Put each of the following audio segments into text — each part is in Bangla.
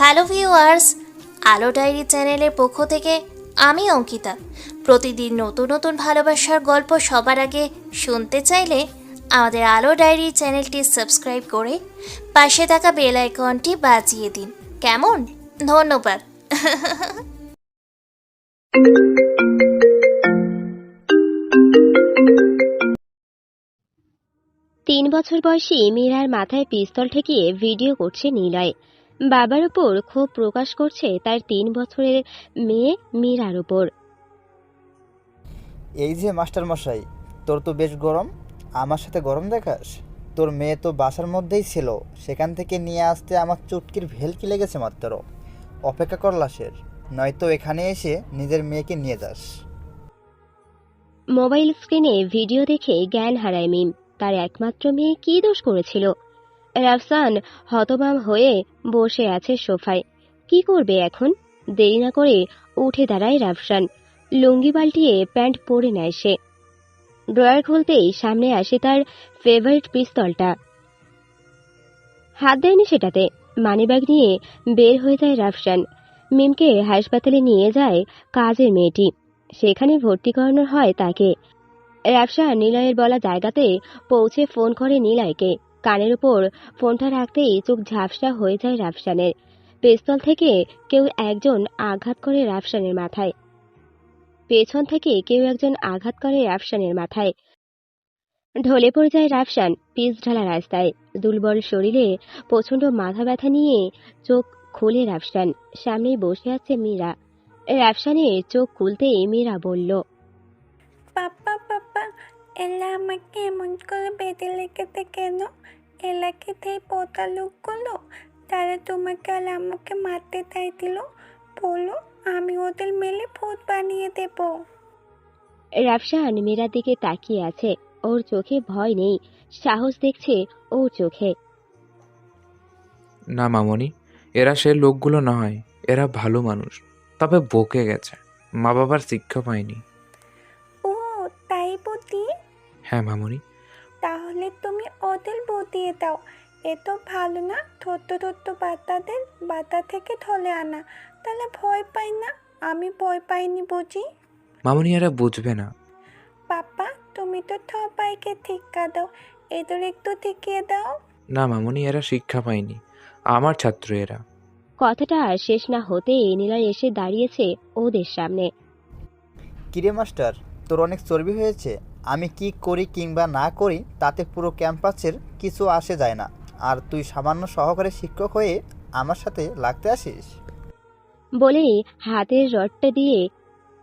হ্যালো ভিউয়ার্স, আলো ডায়েরি চ্যানেলের পক্ষ থেকে আমি অঙ্কিতা। প্রতিদিন নতুন নতুন ভালোবাসার গল্প সবার আগে শুনতে চাইলে আমাদের আলো ডায়েরি চ্যানেলটি সাবস্ক্রাইব করে পাশে থাকা বেল আইকনটি বাজিয়ে দিন। কেমন? ধন্যবাদ। 3 বছর বয়সী মীরার মাথায় পিস্তল ঠেকিয়ে ভিডিও করছে নিলয়। বাবার উপর ক্ষোভ প্রকাশ করছে তার 3 বছরের মেয়ে মীরার উপর। এই যে মাস্টার মশাই, তোর তো বেশ গরম। আমার সাথে গরম দেখাস? তোর মেয়ে তো বাসার মধ্যেই ছিল, সেখান থেকে নিয়ে আসতে আমার চুটকির ভেলকি লেগেছে মাত্র। অপেক্ষা কর লাশের, নয়তো এখানে এসে নিজের মেয়েকে নিয়ে যাস। মোবাইল স্ক্রিনে ভিডিও দেখে জ্ঞান হারায় মিম। তার একমাত্র মেয়ে কি দোষ করেছিল? রাফসান হতবাম হয়ে বসে আছে সোফায়। কি করবে এখন? দেরি না করে উঠে দাঁড়ায় রাফসান। লুঙ্গি পাল্টিয়ে প্যান্ট পরে নেয় সে। ড্রয়ার খুলতেই সামনে আসে তার ফেভারিট পিস্তলটা। হাত দেয়নি সেটাতে। মানিব্যাগ নিয়ে বের হয়ে যায় রাফসান। মিমকে হাসপাতালে নিয়ে যায় কাজের মেয়েটি। সেখানে ভর্তি করানো হয় তাকে। রাফসান নিলয়ের বলা জায়গাতে পৌঁছে ফোন করে নিলয়কে। কানের উপর ফোনটা রাখতেই চোখ ঝাপসা হয়ে যায় রাফসানের। পিস্তল থেকে কেউ একজন আঘাত করে রাফসানের মাথায়। পেছন থেকে কেউ একজন আঘাত করে রাফসানের মাথায়। ঢলে পড়ে যায় রাফসান পিচ ঢালা রাস্তায়। দুর্বল শরীরে প্রচন্ড মাথা ব্যথা নিয়ে চোখ খুলে রাফসান। সামনেই বসে আছে মীরা। রাফসানের চোখ খুলতেই মীরা বলল, পাপা পাপা, এলা আমাকে এমন করে বেঁধে রেখেছে কেন? এলাকে সেই পোতা লোকগুলো, তারা তোমাকে আর আমাকে মারতে চাইছিল। বলো, আমি ওদের মেলে ভূত বানিয়ে দেব। রাফসান মীরার দিকে তাকিয়ে আছে। ওর চোখে ভয় নেই, সাহস দেখছে ওর চোখে। না মামনি, এরা সে লোকগুলো নয়। এরা ভালো মানুষ, তবে বকে গেছে, মা বাবার শিক্ষা পায়নি। ও, তাই বুদ্ধি? হ্যাঁ মামনি। তাহলে তুমি ওদের বুঝিয়ে দাও। এ তো ভালো না, ছোট্ট ছোট্ট বাচ্চাদের বাতা থেকে ধলে আনা। তাহলে ভয় পাই না? আমি ভয় পাইনি বুঝি? মামনি এরা বুঝবে না। পাপা, তুমি তো সবাইকে শিক্ষা দাও, এদের একটু শিখিয়ে দাও। না মামনি, এরা শিক্ষা পায়নি, আমার ছাত্র এরা। কথাটা শেষ না হতেই নিলয় এসে দাঁড়িয়েছে ওদের সামনে। কিরে মাস্টার, তোর অনেক চর্বি হয়েছে। আমি কি করি কিংবা না করি তাতে পুরো ক্যাম্পাসের কিছু আসে যায় না, আর তুই সামান্য সহকারী শিক্ষক হয়ে আমার সাথে লাগতে আসিস? বলেই হাতের রডটা দিয়ে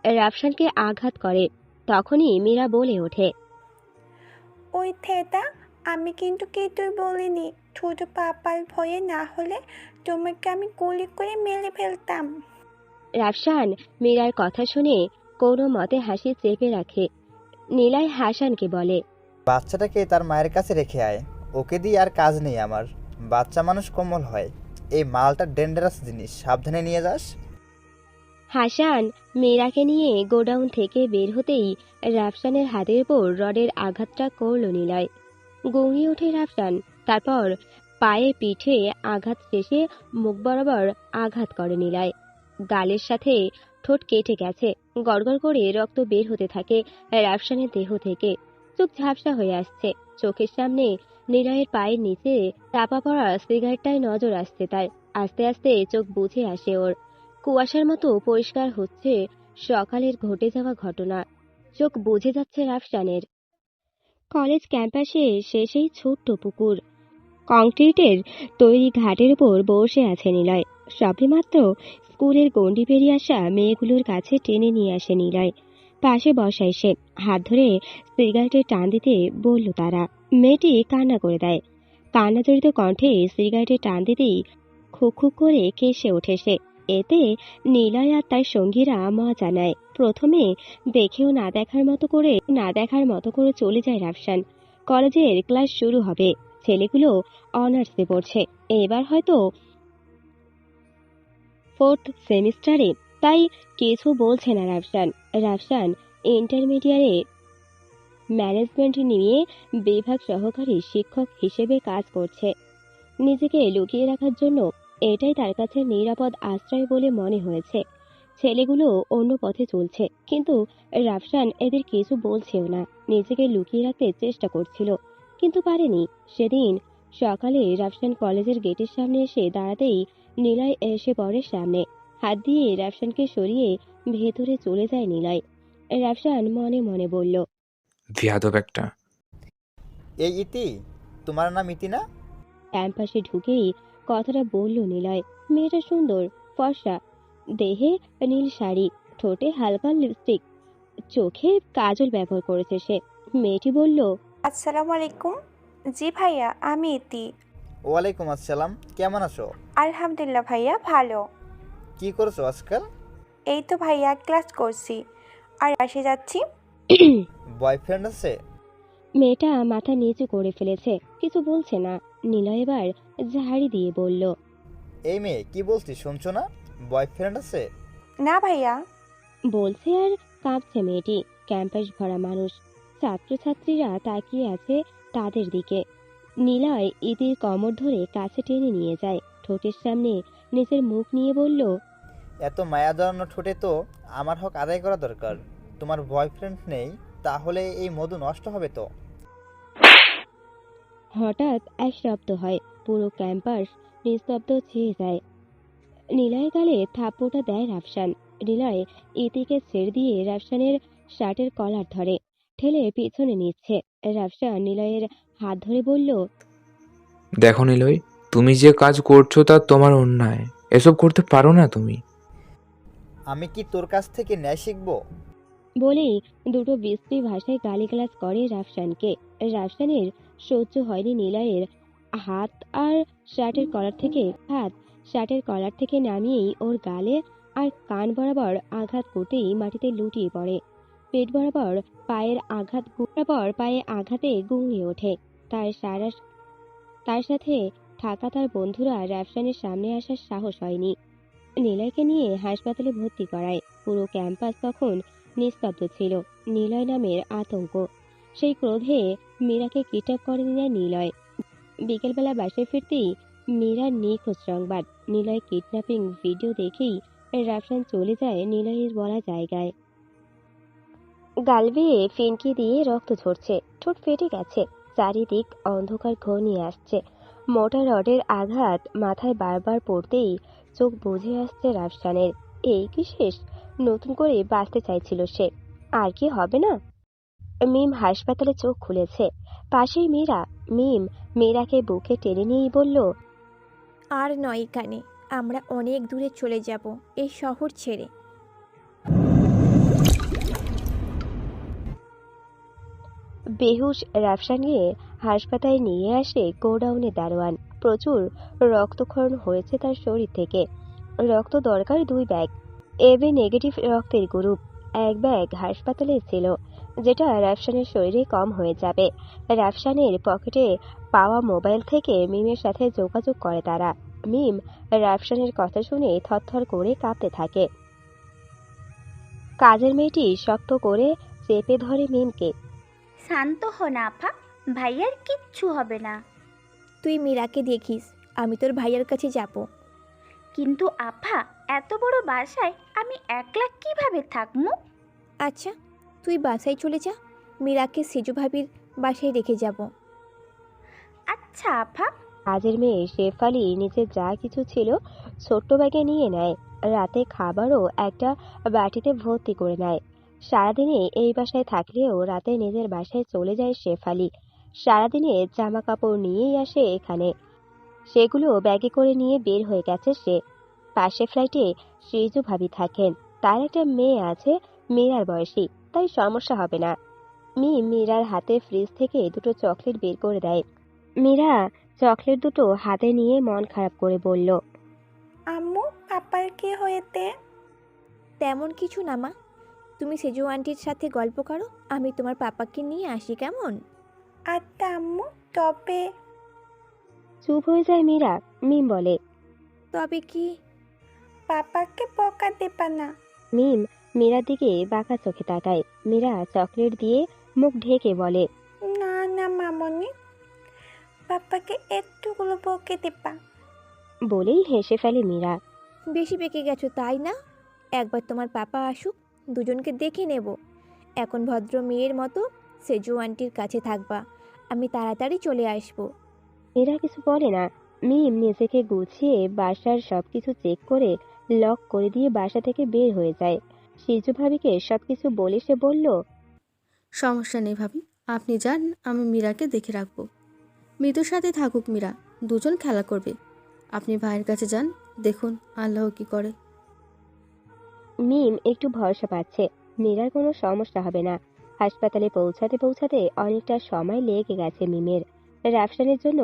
রাফসানকে আঘাত করে। তখনই মীরা বলে ওঠে, ওই থেতা, আমি কিন্তু কিছুই বলিনি। শুধু পাপার ভয়ে, না হলে তোমাকে আমি গুলি করে মেরে ফেলতাম। রাফসান মীরার কথা শুনে কোনো মতে হাসি চেপে রাখে। নিলয় হাসানকে বলে, বাচ্চাটাকে তার মায়ের কাছে রেখে আয়, ওকে দিয়ে আর কাজ নেই আমার। বাচ্চা মানুষ কোমল হয়, এই মালটা ডেঞ্জারাস জিনিস, সাবধানে নিয়ে যাস। হাসান মীরাকে নিয়ে গোডাউন থেকে বের হতেই রাফসানের হাতের উপর রডের আঘাতটা করল নিলয়। গড়িয়ে ওঠে রাফসান। তারপর পায়ে পিঠে আঘাত শেষে মুখ বরাবর আঘাত করে নিলয়। গালের সাথে ঠোঁট কেটে গেছে। গড়গড় করে রক্ত বের হতে থাকে রাফসানের দেহ থেকে। চোখ ঝাপসা হয়ে আসছে। চোখের সামনে নিলয়ের পায়ের নিচে চাপা পড়া সিগারেটটায় নজর আসছে তার। আস্তে আস্তে চোখ বুজে আসে ওর। কুয়াশার মতো পরিষ্কার হচ্ছে সকালের ঘটে যাওয়া ঘটনা। চোখ বুজে যাচ্ছে রাফসানের। কলেজ ক্যাম্পাসে শেষেই ছোট্ট পুকুর। কংক্রিটের তৈরি ঘাটের উপর বসে আছে নিলয়। সবেমাত্র স্কুলের গণ্ডি পেরিয়ে আসা মেয়েগুলোর কাছে টেনে নিয়ে আসে নিলয়। পাশে বসায় সে। হাত ধরে সিগারেটের টান দিতে বলল তারা। মেয়েটি কান্না করে দেয়। কান্নাজড়িত কণ্ঠে সিগারেটের টান দিতেই খুক খুক করে কেসে ওঠে সে। এতে নিলয় আর তার সঙ্গীরা মজা নেয়। প্রথমে দেখেও না দেখার মতো করে চলে যায় রাফসান। কলেজের ক্লাস শুরু হবে। ছেলেগুলো অনার্সে পড়ছে, এবার হয়তো 4th সেমিস্টারে। তাই কিছু বলছে না রাফসান। রাফসান ইন্টারমিডিয়ারে ম্যানেজমেন্ট নিয়ে বিভাগ সহকারী শিক্ষক হিসেবে কাজ করছে। নিজেকে লুকিয়ে রাখার জন্য এটাই তার কাছে নিরাপদ আশ্রয় বলে মনে হয়েছে। ছেলেগুলো অন্য পথে চলছে, কিন্তু রাফসান এদের কিছু বলছেও না। নিজেকে লুকিয়ে রাখতে চেষ্টা করছিল, কিন্তু পারেনি। সেদিন সকালে রাফসান কলেজের গেটের সামনে এসে দাঁড়াতেই নিলয় এসে পড়ে সামনে। হাত দিয়ে রাফসানকে সরিয়ে ভেতরে চলে যায় নিলয়। রাফসান মনে মনে বলল, বিয়াদব একটা। এই ইতি, তোমার নাম ইতি না? ক্যাম্পাসে ঢুকেই কথাটা বলল নিলয়। মেয়েটা সুন্দর, ফর্সা, দেহে নীল শাড়ি, ঠোঁটে হালকা লিপস্টিক, চোখে কাজল ব্যবহার করেছে সে। মেয়েটি বলল, আসসালামু আলাইকুম। জি ভাইয়া, আমি ইতি। ওয়ালাইকুম আসসালাম, কেমন আছো? আলহামদুলিল্লাহ ভাইয়া, ভালো। কি করছো আজকাল? এই তো ভাইয়া ক্লাস করছি আর আসে যাচ্ছি। বয়ফ্রেন্ড আছে? মেয়েটা মাথা নিচু করে ফেলেছে, কিছু বলছে না। নিলয় এবার ঝাড়ি দিয়ে বলল, এই মেয়ে কি বলছি শুনছো না? বয়ফ্রেন্ড আছে? না ভাইয়া। বলছে আর কাঁপছে মেয়েটি। ক্যাম্পাস ভরা মানুষ, ছাত্রছাত্রীরা তাকিয়ে আছে তাদের দিকে। নিলয় ইতির কোমর ধরে কাছে টেনে নিয়ে যায়, ঠোঁটের সামনে নিজের মুখ নিয়ে বলল, এত মায়া জড়ানো ঠোঁটে তো আমার হক আদায় করা দরকার। তোমার বয়ফ্রেন্ড নেই, তাহলে এই মধু নষ্ট হবে তো। হঠাৎ এক শব্দ হয়, পুরো ক্যাম্পাস নিস্তব্ধ ছেয়ে যায়। নিলয় গালে থাপ্পড়টা দেয় রাফসান। নিলয় ইতিকে ছেড়ে দিয়ে রাফসানের শার্টের কলার ধরে, ঠেলে পিছনে নিচ্ছে। রাফসান নিলয়ের হাত ধরে বলল, দেখো নিলয়, তুমি যে কাজ করছো তা তোমার অন্যায়। এসব করতে পারো না তুমি। আমি কি তোর কাছ থেকে ন্যায় শিখবো? বলেই দুটো বিশ্রী ভাষায় গালিগালাজ করে রাফসানকে। রাফসানের সহ্য হয়নি নিলয়ের হাত আর শার্টের কলার থেকে নামিয়েই ওর গালে আর কান বরাবর আঘাত করতেই মাটিতে লুটিয়ে পড়ে। পেট বরাবর পায়ে আঘাতে গুঁড়িয়ে ওঠে। তার সাথে থাকা তার বন্ধুরা রাফসানের সামনে আসার সাহস হয়নি। নিলয়কে নিয়ে হাসপাতালে ভর্তি করায়। পুরো ক্যাম্পাস তখন নিস্তব্ধ ছিল। নিলয় নামের আতঙ্ক। সেই ক্রোধে মীরাকে কিডন্যাপ করে নেয় নিলয়। বিকেলবেলা বাসায় ফিরতেই মীরার নিখোঁজ সংবাদ। নিলয় কিডন্যাপিং ভিডিও দেখেই রাফসান চলে যায় নিলয়ের বলা জায়গায়। গাল বেয়ে ফিনকি দিয়ে রক্ত ঝরছে, ঠোঁট ফেটে গেছে, চারিদিক অন্ধকার ঘনিয়ে আসছে। মোটা রডের আঘাত মাথায় বারবার পড়তেই চোখ বুজে আসছে রাফসানের। এই কি শেষ? নতুন করে বাঁচতে চাইছিল সে, আর কি হবে না? মিম হাসপাতালে চোখ খুলেছে, পাশেই মীরা। মিম মীরাকে বুকে টেনে নিয়েই বলল, আর নয় এখানে, আমরা অনেক দূরে চলে যাব এই শহর ছেড়ে। বেহুশ রাফসানকে হাসপাতালে নিয়ে আসে গোডাউনে দারোয়ান। প্রচুর রক্তক্ষরণ হয়েছে তার শরীর থেকে। রক্ত দরকার 2 ব্যাগ। এবি নেগেটিভ রক্তের গ্রুপ। 1 ব্যাগ হাসপাতালে ছিল, যেটা রাফসানের শরীরে কম হয়ে যাবে। রাফসানের পকেটে পাওয়া মোবাইল থেকে মিমের সাথে যোগাযোগ করে তারা। মিম রাফসানের কথা শুনে থরথর করে কাঁপতে থাকে। কাজের মেয়েটি শক্ত করে চেপে ধরে মিমকে। শান্ত হ না আপা, ভাইয়ার কিচ্ছু হবে না। তুই মীরাকে দেখিস, আমি তোর ভাইয়ের কাছে যাব। কিন্তু আপা, এত বড় বাসায় আমি একলা কিভাবে থাকবো? আচ্ছা, তুই বাসায় চলে যা, মীরাকে সেজু ভাবির বাসায় রেখে যাব। আচ্ছা আপা। কাজের মেয়ে শেফালি নিজের যা কিছু ছিল ছোট্ট ব্যাগে নিয়ে নেয়। রাতে খাবারও একটা বাটিতে ভর্তি করে নেয়। সারাদিনে এই বাসায় থাকলেও রাতে নিজের বাসায় চলে যায় শেফালি। সারাদিনে জামা কাপড় নিয়েই আসে এখানে, সেগুলো ব্যাগে করে নিয়ে বের হয়ে গেছে সে। পাশে ফ্লাইটে শ্রীজু ভাবি থাকেন, তার একটা মেয়ে আছে মীরার বয়সী, তাই সমস্যা হবে না। মীরার হাতে ফ্রিজ থেকে দুটো চকলেট বের করে দেয়। মীরা চকলেট দুটো হাতে নিয়ে মন খারাপ করে বলল, আম্মু, পাপার কি হয়েছে? তেমন কিছু না মা, তুমি সেজু আন্টির সাথে গল্প করো, আমি তোমার পাপাকে নিয়ে আসি, কেমন? আচ্ছা আম্মু, তবে চুপ হয়ে যায় মীরা। মিম বলে, তবে কি? পাপাকে বকা দেবা না। মিম মীরার দিকে বাঁকা চোখে তাকায়। মীরা চকলেট দিয়ে মুখ ঢেকে বলে, না না মামনি, পাপাকে একটুগুলো বকে দেবা। বলেই হেসে ফেলে মীরা। বেশি পেকে গেছো তাই না? একবার তোমার পাপা আসুক, দুজনকে দেখে নেব। এখন ভদ্র মেয়ের মতো সেজু আন্টির কাছে থাকবা, আমি তাড়াতাড়ি চলে আসবো। মীরা কিছু বলে না। মিম নিজেকে গুছিয়ে বাসার সবকিছু চেক করে লক করে দিয়ে বাসা থেকে বের হয়ে যায়। সিজু ভাবিকে সবকিছু বলে সে বলল, সমস্যা নেই ভাবি, আপনি যান, আমি মীরাকে দেখে রাখবো। মৃদুর সাথে থাকুক মীরা, দুজন খেলা করবে। আপনি ভাইয়ের কাছে যান, দেখুন আল্লাহ কি করে। মিম একটু ভরসা পাচ্ছে মীরার কোনো সমস্যা হবে না। হাসপাতালে পৌঁছাতে পৌঁছাতে অনেকটা সময় লেগে গেছে মিমের। রাফসানের জন্য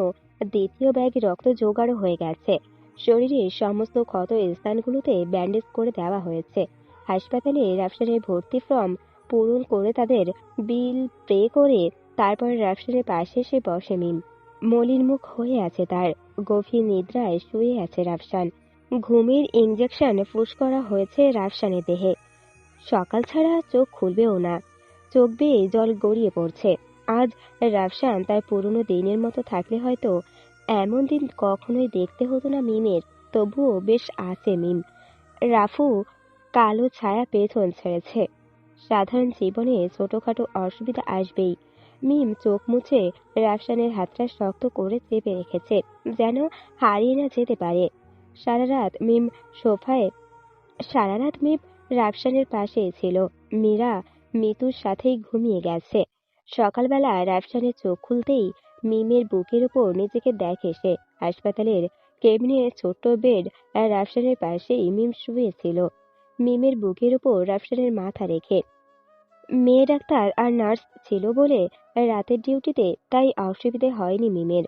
দ্বিতীয় ব্যাগ রক্ত জোগাড়ও হয়ে গেছে। শরীরের সমস্ত ক্ষত স্থানগুলোতে ব্যান্ডেজ করে দেওয়া হয়েছে। হাসপাতালে রাফসানের ভর্তি ফর্ম পূরণ করে তাদের বিল পে করে তারপর রাফসানের পাশে এসে বসে মিম। মলিন মুখ হয়ে আছে তার। গভীর নিদ্রায় শুয়ে আছে রাফসান। ঘুমের ইঞ্জেকশন ফুস করা হয়েছে রাফসানের দেহে। সকাল ছাড়া চোখ খুলবেও না। চোখ বেয়ে জল গড়িয়ে পড়ছে। আজ রাফসান তার পুরনো দিনের মতো থাকলে হয়তো এমন দিন কখনোই দেখতে হতো না মিমের। তবুও বেশ আছে মিম। রাফু কালো ছায়া পেছন ছেড়েছে। সাধারণ জীবনে ছোটখাটো অসুবিধা আসবেই। মিম চোখ মুছে রাফসানের হাতটা শক্ত করে চেপে রেখেছে, যেন হারিয়ে না যেতে পারে। সোফায় সারা রাত মিম রাফসানের পাশেই ছিল। মীরা মিতুর সাথেই ঘুমিয়ে গেছে। সকালবেলা রাফসানের চোখ খুলতেই মিমের বুকের উপর নিজেকে দেখে সে। হাসপাতালের কেবিনের ছোট্ট বেড আর রাফসানের পাশেই মিম শুয়েছিল, মিমের বুকের উপর রাফসানের মাথা রেখে। মেয়ে ডাক্তার আর নার্স ছিল বলে রাতের ডিউটিতে তাই অসুবিধে হয়নি মিমের।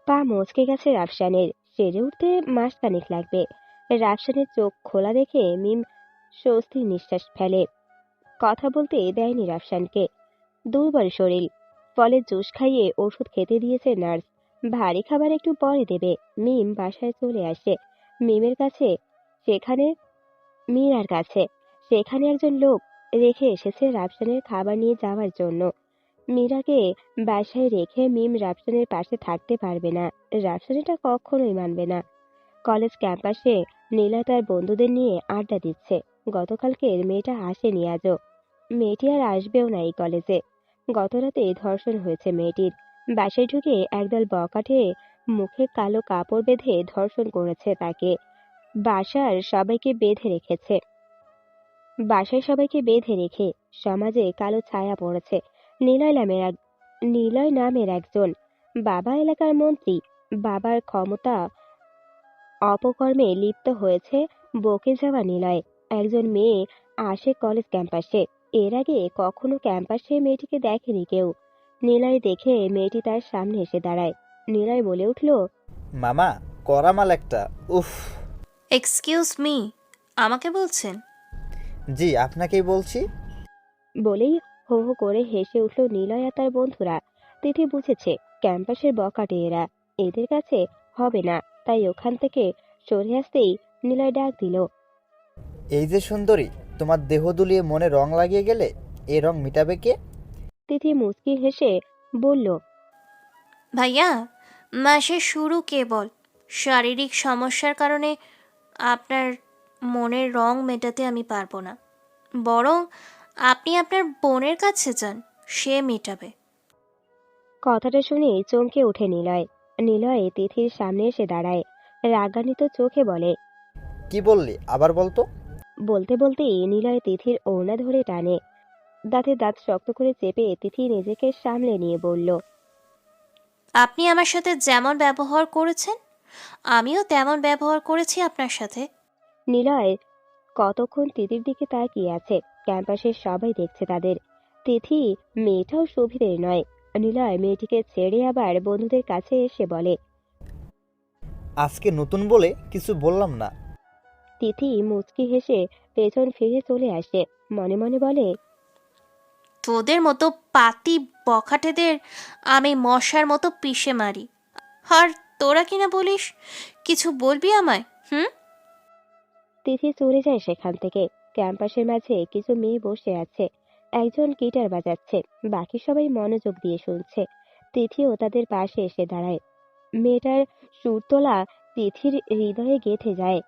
পা মচকে গেছে রাফসানের, সেরে উঠতে মাসখানেক লাগবে। রাফসানের চোখ খোলা দেখে মিম স্বস্তির নিঃশ্বাস ফেলে। কথা বলতে দেয়নি রাফসানকে। দুর্বল শরীর, ফলে জুস খাইয়ে ওষুধ খেতে দিয়েছে নার্স। ভারী খাবার একটু পরে দেবে। মিম বাসায় চলে আসে। মিমের কাছে সেখানে মীরার কাছে সেখানে একজন লোক রেখে এসেছে রাফসানের খাবার নিয়ে যাওয়ার জন্য। মীরাকে বাসায় রেখে মিম রাফসানের পাশে থাকতে পারবে না। রাফসান এটা কখনোই মানবে না। কলেজ ক্যাম্পাসে নীলা তার বন্ধুদের নিয়ে আড্ডা দিচ্ছে। গতকালকের মেয়েটা আসেনি আজও। মেয়েটি আর আসবেও না এই কলেজে। গতরাতে ধর্ষণ হয়েছে মেয়েটির। বাসায় ঢুকে একদল বখাটে মুখে কালো কাপড় বেঁধে ধর্ষণ করেছে তাকে। বাসার সবাইকে বেঁধে রেখেছে বাসায় সবাইকে বেঁধে রেখে সমাজে কালো ছায়া পড়েছে। নিলয় নামের একজন বাবা এলাকার মন্ত্রী। বাবার ক্ষমতা অপকর্মে লিপ্ত হয়েছে বকে যাওয়া নিলয়। একজন মেয়ে আসে কলেজ ক্যাম্পাসে। এর আগে কখনো ক্যাম্পাসে মেয়েটিকে দেখেনি কেউ। নিলয় দেখে মেয়েটি তার সামনে এসে দাঁড়ায়। নিলয় বলে উঠল, মামা, কড়া মাল একটা। উফ। এক্সকিউজ মি, আমাকে বলছেন? জি, আপনাকেই বলছি। বলেই হো হো করে হেসে উঠল নিলয় আর তার বন্ধুরা। তিথি বুঝেছে ক্যাম্পাসের বখাটে এরা, এদের কাছে হবে না। তাই ওখান থেকে সরে আসতেই নিলয় ডাক দিল, এই যে সুন্দরী, তোমার দেহ দুলিয়ে মনে রং লাগিয়ে গেলে, এই রং মিটাবে কে? তিথি মুচকি হেসে বলল, ভাইয়া, মাসের শুরু কেবল। শারীরিক সমস্যার কারণে আপনার মনের রং মেটাতে আমি পারবো না। বরং আপনি আপনার বোনের কাছে যান, সে মেটাবে। কথাটা শুনে চমকে ওঠে নিলয়। নিলয় তিথির সামনে এসে দাঁড়ায়, রাগান্বিত চোখে বলে, কি বললি? আবার বলতো। বলতে বলতেই নিলয় তিথির ওড়না ধরে টানে। দাঁতে দাঁত শক্ত করে চেপে তিথি নিজেকে সামলে নিয়ে বলল, আপনি আমার সাথে যেমন ব্যবহার করেছেন, আমিও তেমন ব্যবহার করেছি আপনার সাথে। নিলয় কতক্ষণ তিথির দিকে তাকিয়ে আছে। ক্যাম্পাসের সবাই দেখছে তাদের। তিথি মেয়েটাও সুবিধের নয়। নিলয় মেয়েটিকে ছেড়ে আবার বন্ধুদের কাছে এসে বলে, আজকে নতুন বলে কিছু বললাম না। তিথি মুচকি হেসে পেছন ফিরে চলে আসে। মনে মনে বলে, তোদের মতো পাতি বখাটেদের আমি মশার মতো পিষে মারি। আর তোরা কিনা বলিস কিছু বলবি আমায়? তিথি চলে যায় সেখান থেকে। ক্যাম্পাসের মাঝে কিছু মেয়ে বসে আছে। একজন গিটার বাজাচ্ছে, বাকি সবাই মনোযোগ দিয়ে শুনছে। তিথিও তাদের পাশে এসে দাঁড়ায়। মেয়েটার সুর তোলা তিথির হৃদয়ে গেঁথে যায়।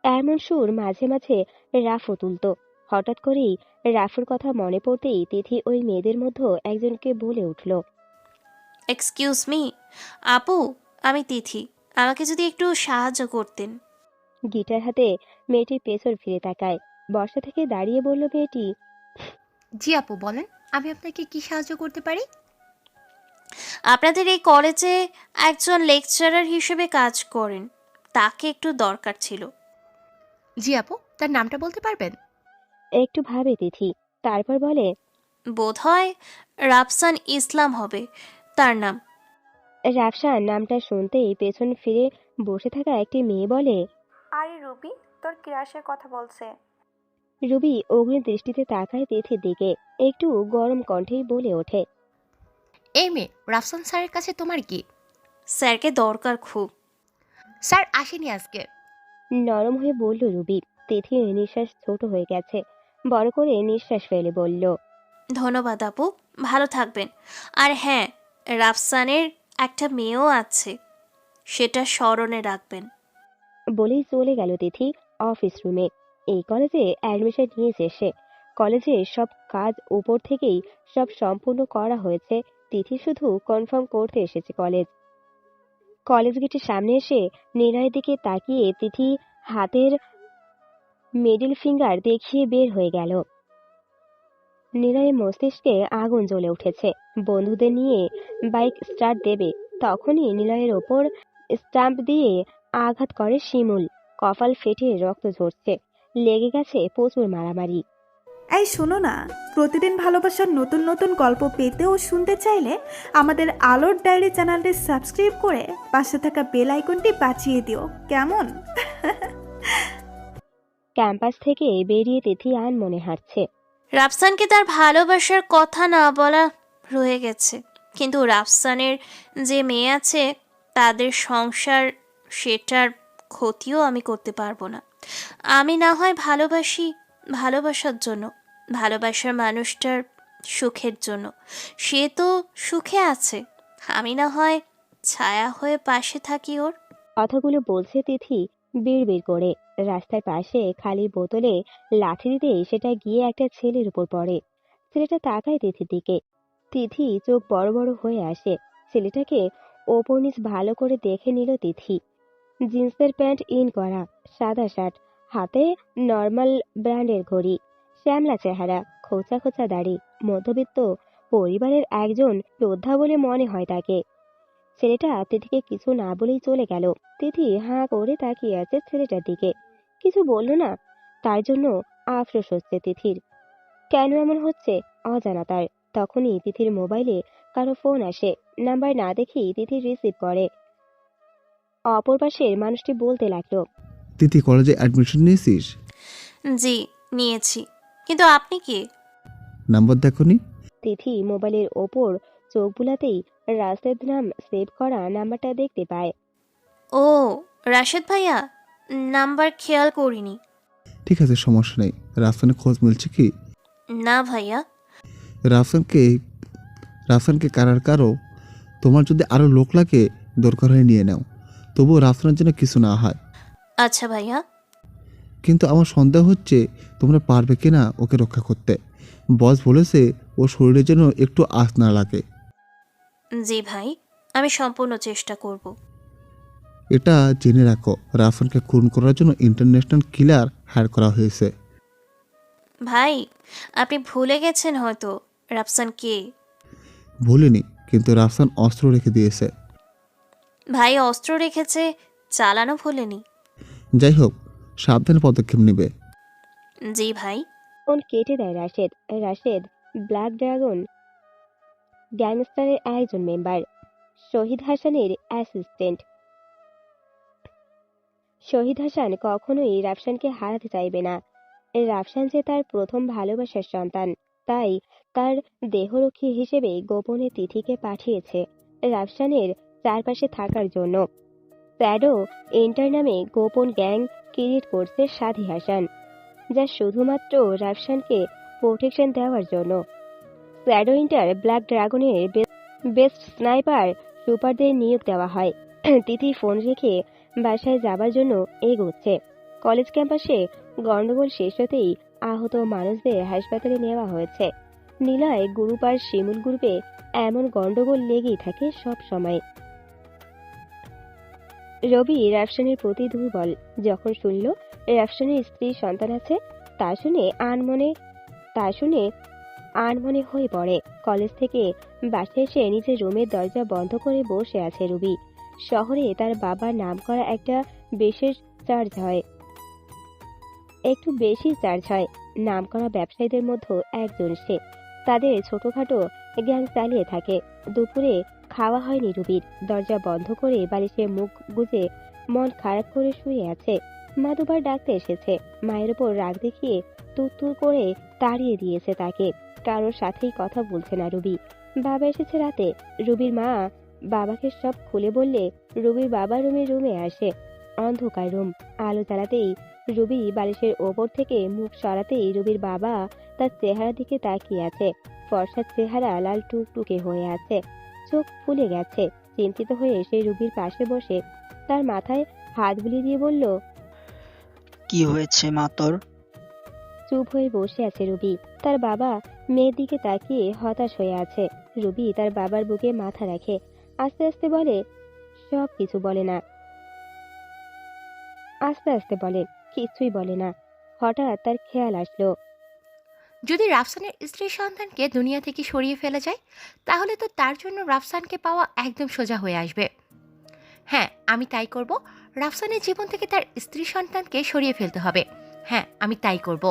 এমন সুর মাঝে মাঝে রাফও তুলত। হঠাৎ করেই রাফুর কথা মনে পড়তেই তিথি ওই মেয়েদের মধ্যে একজনকে বলে উঠল। এক্সকিউজ মি, আপু, আমি তিথি। আমাকে যদি একটু সাহায্য করতেন। গিটার হাতে মেয়েটি পেছন ফিরে তাকায়। বর্ষা থেকে দাঁড়িয়ে বলল মেয়েটি, জি আপু বলেন, আমি আপনাকে কি সাহায্য করতে পারি? আপনাদের এই কলেজে একজন লেকচারার হিসেবে কাজ করেন, তাকে একটু দরকার ছিল। জি আপু, তার নামটা বলতে পারবেন? একটু ভাবে তিথি, তারপর বলে, বোধহয় রাফসান ইসলাম হবে তার নাম। রাফসান নামটা শুনতেই পেছন ফিরে বসে থাকা একটি মেয়ে বলে, আরে রুবি, তোর ক্রাশের কথা বলছে। রুবি অগ্নি দৃষ্টিতে তাকায় তিথির দিকে। একটু গরম কণ্ঠেই বলে ওঠে, এই মেয়ে, রাফসান স্যারের কাছে তোমার কি? স্যারকে দরকার খুব। স্যার আসেনি আজকে। নরম হয়ে বলল রুবি। তিথির নিঃশ্বাস ছোট হয়ে গেছে। বড় করে নিঃশ্বাস ফেলে বলল, ধন্যবাদ আপু, ভালো থাকবেন। আর হ্যাঁ, রাফসানের একটা মেয়েও আছে, সেটা স্মরণে রাখবেন। বলেই চলে গেল তিথি অফিস রুমে। এই কলেজে অ্যাডমিশন নিয়েছে সে। কলেজের সব কাজ উপর থেকেই সব সম্পূর্ণ করা হয়েছে। তিথি শুধু কনফার্ম করতে এসেছে কলেজ গেটের সামনে এসে নিলয়ের দিকে তাকিয়ে তিথি হাতের মিডল ফিঙ্গার দেখিয়ে বের হয়ে গেল। নিলয়ের মস্তিষ্কে আগুন জ্বলে উঠেছে। বন্ধুদের নিয়ে বাইক স্টার্ট দেবে, তখনই নিলয়ের ওপর স্টাম্প দিয়ে আঘাত করে শিমুল। কপাল ফেটে রক্ত ঝরছে। লেগে গেছে প্রচুর মারামারি। এই শোনো না, প্রতিদিন ভালোবাসার নতুন নতুন গল্প পেতে ও শুনতে চাইলে আমাদের আলোর ডায়েরি চ্যানেলটি সাবস্ক্রাইব করে পাশে থাকা বেল আইকনটি বাজিয়ে দিও, কেমন? ক্যাম্পাস থেকে বেরিয়ে তিথি আনমনে হাঁটছে। রাফসানকে তার ভালোবাসার কথা না বলা রয়ে গেছে, কিন্তু রাফসানের যে মেয়ে আছে তাদের সংসার, সেটার ক্ষতিও আমি করতে পারবো না। আমি না হয় ভালোবাসি ভালোবাসার জন্য, ভালোবাসার মানুষটার সুখের জন্য। সে তো সুখে আছে, আমি না হয় ছায়া হয়ে পাশে থাকি ওর। কথাগুলো বলছে তিথি বিড়বিড় করে। রাস্তার পাশে খালি বোতলে লাথি দিতেই সেটা গিয়ে একটা ছেলের উপর পড়ে। ছেলেটা তাকায় তিথির দিকে। তিথি চোখ বড় বড় হয়ে আসে। ছেলেটাকে ওপর নিচ ভালো করে দেখে নিল তিথি। জিন্সের প্যান্ট ইন করা, সাদা শার্ট, হাতে নর্মাল ব্র্যান্ডের ঘড়ি, শ্যামলা চেহারা, খোঁচা খোঁচা দাড়ি, মধ্যবিত্ত পরিবারের একজন যোদ্ধা বলে মনে হয় তাকে। ছেলেটা তিথিকে কিছু না বলেই চলে গেল। তিথি হাঁ করে তাকিয়ে আছে ছেলেটার দিকে, কিছু বলল না। তার জন্য আফসোস হচ্ছে তিথির। কেন এমন হচ্ছে অজানা তার। তখনই তিথির মোবাইলে কারো ফোন আসে। নাম্বার না দেখেই তিথি রিসিভ করে। অপর পাশের মানুষটি বলতে লাগলো, তিথি কলেজে অ্যাডমিশন নিয়েছিস? জি, নিয়েছি। কিন্তু আপনি কে? নাম্বার দেখোনি? তিথি মোবাইলের ওপর চোখ বুলাতেই রাশেদ নাম সেভ করা নাম্বারটা দেখতে পায়। ও, রাশেদ ভাইয়া, নাম্বার খেয়াল করিনি। ঠিক আছে, সমস্যা নেই। রাফসানের খোঁজ মিলছে কি? না ভাইয়া। রাফসানকে কারো তোমার যদি আরো লোক লাগে দরকার হয়ে নিয়ে নাও, তবুও রাফসানের জন্য কিছু না হয়। আচ্ছা ভাইয়া। কিন্তু আমার সন্দেহ হচ্ছে তোমরা পারবে কিনা ওকে রক্ষা করতে। বস বলেছে ও শরীরে যেন একটু আঁচ না লাগে। জি ভাই, আমি সম্পূর্ণ চেষ্টা করব। এটা জেনে রাখো, রাফসানকে খুন করার জন্য ইন্টারন্যাশনাল কিলার হায়ার করা হয়েছে। ভাই, আপনি ভুলে গেছেন হয়তো রাফসান কে। ভুলিনি, কিন্তু রাফসান অস্ত্র রেখে দিয়েছে। ভাই অস্ত্র রেখেছে, চালানো ভুলেনি। যাই হোক, সাবধানে পদক্ষেপ নেবে। জি ভাই। ফোন কেটে দেয় রাশেদ। রাশেদ ব্ল্যাক ড্রাগন গ্যাংস্টারের একজন মেম্বার, শহীদ হাসানের অ্যাসিস্ট্যান্ট। শহীদ হাসান কখনোই রাফসানকে হারাতে চাইবে না। রাফসান যে তার প্রথম ভালোবাসার সন্তান, তাই তার দেহরক্ষী হিসেবে গোপনে তিথিকে পাঠিয়েছে রাফসানের চারপাশে থাকার জন্য। স্যাডো এন্টার নামে গোপন গ্যাং ক্রিয়েট করছে সাথী হাসান, যা শুধুমাত্র রাফসানকে প্রোটেকশন দেওয়ার জন্য। স্যাডো ইন্টার ব্ল্যাক ড্রাগনের বেস্ট স্নাইপার সুপারদের নিয়োগ দেওয়া হয়। তিথি ফোন রেখে বাসায় যাবার জন্য এগোচ্ছে। কলেজ ক্যাম্পাসে গন্ডগোল শেষ হতেই আহত মানুষদের হাসপাতালে নেওয়া হয়েছে। নিলয় গ্রুপ আর শিমুল গ্রুপে এমন গন্ডগোল লেগেই থাকে সব সময়। রবি রাফসানের প্রতি দুর্বল। যখন শুনল রাফসানের স্ত্রী সন্তান আছে, তা শুনে আনমনে হয়ে পড়ে। কলেজ থেকে বাসায় এসে নিজের রুমের দরজা বন্ধ করে বসে আছে রবি। শহরে তার বাবার নাম করা একটা একটু বেশি চার্জ হয়। নাম করা ব্যবসায়ীদের মধ্যে একজন সে। তাদের ছোটখাটো গ্যাং চালিয়ে থাকে। দুপুরে খাওয়া হয়নি রুবির। দরজা বন্ধ করে বালিশে মুখ গুজে মন খারাপ করে শুয়ে আছে। মা দুবার ডাকতে এসেছে। মায়ের ওপর রাগ দেখিয়ে তুর করে তাড়িয়ে দিয়েছে তাকে। কারোর সাথেই কথা বলছে না রুবি। বাবা এসেছে রাতে। রুবির মা বাবাকে সব খুলে বললে রুবির বাবা রুমে আসে। অন্ধকার রুম। আলো জ্বালাতেই রুবি বালিশের ওপর থেকে মুখ সরাতেই রুবির বাবা তার চেহারা দিকে তাকিয়ে আছে। ফর্সার চেহারা লাল টুকটুকে হয়ে আছে, চোখ ফুলে গেছে। চিন্তিত হয়ে সে রুবির পাশে বসে তার মাথায় হাত বুলিয়ে দিয়ে বলল, কি হয়েছে মা তোর? চুপ হয়ে বসে আছে রুবি। তার বাবা মেয়ের দিকে তাকিয়ে হতাশ হয়ে আছে। রুবি তার বাবার বুকে মাথা রাখে। আস্তে আস্তে বলে, সব কিছু বলে না। আস্তে আস্তে বলে, কিছুই বলে না। হঠাৎ তার খেয়াল আসলো, যদি রাফসানের স্ত্রী সন্তানকে দুনিয়া থেকে সরিয়ে ফেলা যায়, তাহলে তো তার জন্য রাফসানকে পাওয়া একদম সোজা হয়ে আসবে। হ্যাঁ, আমি তাই করব। রাফসানের জীবন থেকে তার স্ত্রী সন্তানকে সরিয়ে ফেলতে হবে। হ্যাঁ, আমি তাই করব।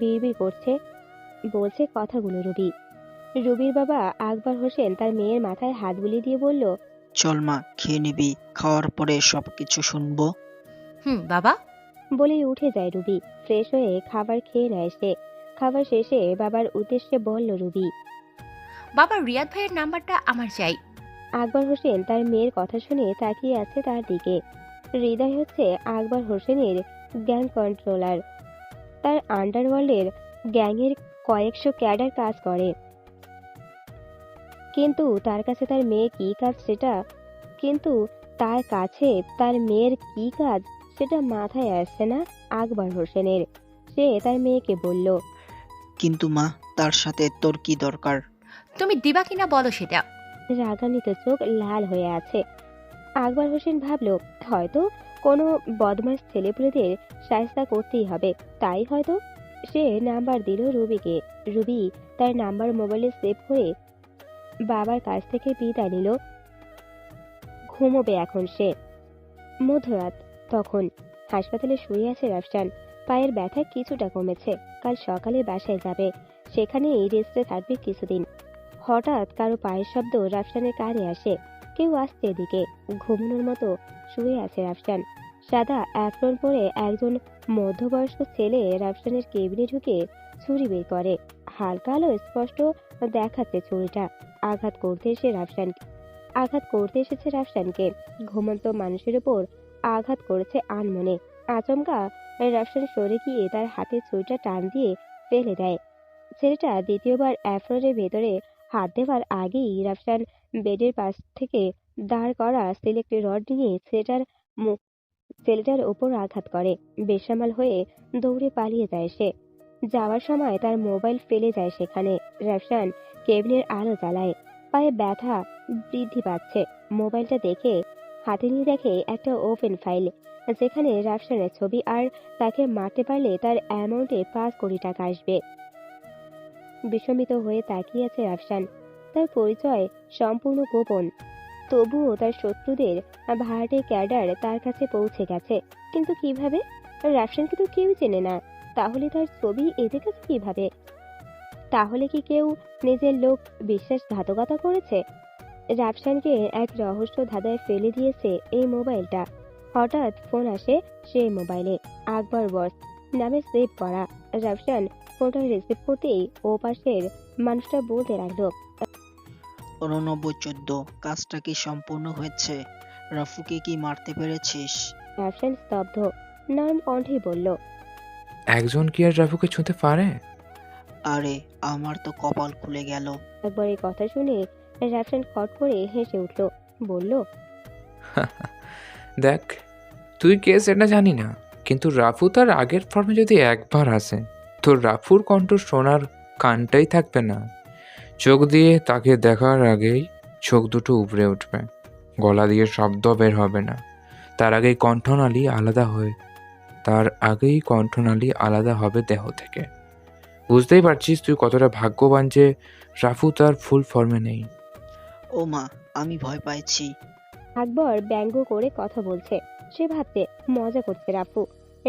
বিড়বিড় বলছে কথাগুলো রুবি। রুবির বাবা আকবর হোসেন তার মেয়ের মাথায় হাত বুলিয়ে দিয়ে বলল, চল মা, খেয়ে নিবি, খাওয়ার পরে সবকিছু শুনবো। বাবা। বলেই উঠে যায় রুবি। ফ্রেশ হয়ে খাবার খেয়ে নেয় সে। খাবার শেষে বাবার উদ্দেশ্যে বলল রুবি, বাবা, রিয়াদ ভাইয়ের নাম্বারটা আমার চাই। আকবর হোসেন তার মেয়ের কথা শুনে তাকিয়ে আছে তার দিকে। হৃদয় হচ্ছে আকবর হোসেনের গ্যাং কন্ট্রোলার। তার আন্ডারওয়ার্ল্ডের গ্যাংয়ের কয়েকশো ক্যাডার কাজ করে। কিন্তু তার কাছে তার মেয়ের কি কাজ সেটা মাথায় আসছে না আকবর হোসেনের। সে তার মেয়েকে বলল, কিন্তু মা, তার সাথে তোর কি দরকার? তুমি দিবা কিনা বলো সেটা। রাগান্বিত চোখ লাল হয়ে আছে। আকবর হোসেন ভাবল, হয়তো কোনো বদমাশ ছেলেপুলেদের শায়েস্তা করতেই হবে। তাই হয়তো সে নাম্বার দিল রুবিকে। রুবি তার নাম্বার মোবাইলে সেভ করে বাবার কাছ থেকে বিদায় নিল। ঘুমোবে এখন সে। মধ্যরাত তখন। হাসপাতালে শুয়ে আছে রাফসান। পায়ের ব্যথা কিছুটা কমেছে। কাল সকালে বাসায় যাবে। সেখানেই রেস্টে থাকবে কিছুদিন। হঠাৎ কারো পায়ের শব্দ রাফসানের কানে আসে। কেউ আসছে এদিকে। ঘুমানোর মতো শুয়ে আছে রাফসান। সাদা অ্যাপ্রন পরে একজন মধ্যবয়স্ক ছেলে রাফসানের কেবিনে ঢুকে ছুরি বের করে। হালকা আলো স্পষ্ট দেখাচ্ছে ছুরিটা। আঘাত করতে এসেছে রাফসানকে। ঘুমন্ত মানুষের উপর আঘাত করেছে আনমনে। আচমকা রাফসান সরে গিয়ে তার হাতে ছুরিটা টান দিয়ে ফেলে দেয়। ছেলেটা দ্বিতীয়বার অ্যাপ্রনের ভেতরে হাত দেওয়ার আগেই রাফসান বেডের পাশ থেকে দাঁড় করা সিলেক্ট রড নিয়ে ছেলেটার ওপর আঘাত করে। বেসামাল হয়ে দৌড়ে পালিয়ে যায় সে। যাওয়ার সময় তার মোবাইল ফেলে যায় সেখানে। রাফসান কেবিনের আলো জ্বালায়। পায়ে ব্যথা বৃদ্ধি পাচ্ছে। মোবাইলটা দেখে হাতে নিয়ে দেখে একটা ওপেন ফাইল, যেখানে রাফসানের ছবি। আর তাকে মারতে পারলে তার অ্যামাউন্টে 5 কোটি টাকা আসবে। বিস্মিত হয়ে তাকিয়ে আছে রাফসান। তার পরিচয় সম্পূর্ণ গোপন। তবুও তার শত্রুদের ভাড়াটে ক্যাডার তার কাছে পৌঁছে গেছে। কিন্তু কিভাবে? রাফসানকে তো কেউ চেনে না। তাহলে তার ছবি এদের কাছে কিভাবে? তাহলে কি কেউ নিজের লোক বিশ্বাসঘাতকতা করেছে? রাফসানকে এক রহস্য ধাঁধায় ফেলে দিয়েছে এই মোবাইলটা। হঠাৎ ফোন আসে সেই মোবাইলে। আকবর বস নামে সেভ করা। রাফসান ফোনটা রিসিভ করতেই ও পাশের মানুষটা বলতে লাগলো, 8914, কাজটা কি সম্পূর্ণ হয়েছে? রাফুকে কি মারতে পেরেছিস? রাফসান স্তব্ধ। নরম কণ্ঠে বলল, একজন কি আর রাফুকে ছুঁতে পারে? আরে, আমার তো কপাল খুলে গেল। একবার এই কথা শুনে রাফসান খট করে হেসে উঠল। বলল, দেখ, তুই কে সেটা জানি না, কিন্তু রাফু তার আগের ফর্মে যদি একবার আসে, তোর রাফুর কণ্ঠ শোনার কানটাই থাকবে না। চোখ দিয়ে তাকে দেখার আগেই চোখ দুটো উপড়ে উঠবে, গলা দিয়ে শব্দ বের হবে না। তার আগেই কণ্ঠনালী আলাদা হবে দেহ থেকে। বুঝতেই পারছিস তুই কতটা ভাগ্যবান যে রাফু তার ফুল ফর্মে নেই। ও মা, আমি ভয় পাইছি। আকবর ব্যঙ্গ করে কথা বলছে, সে ভাবছে মজা করছে রাফু।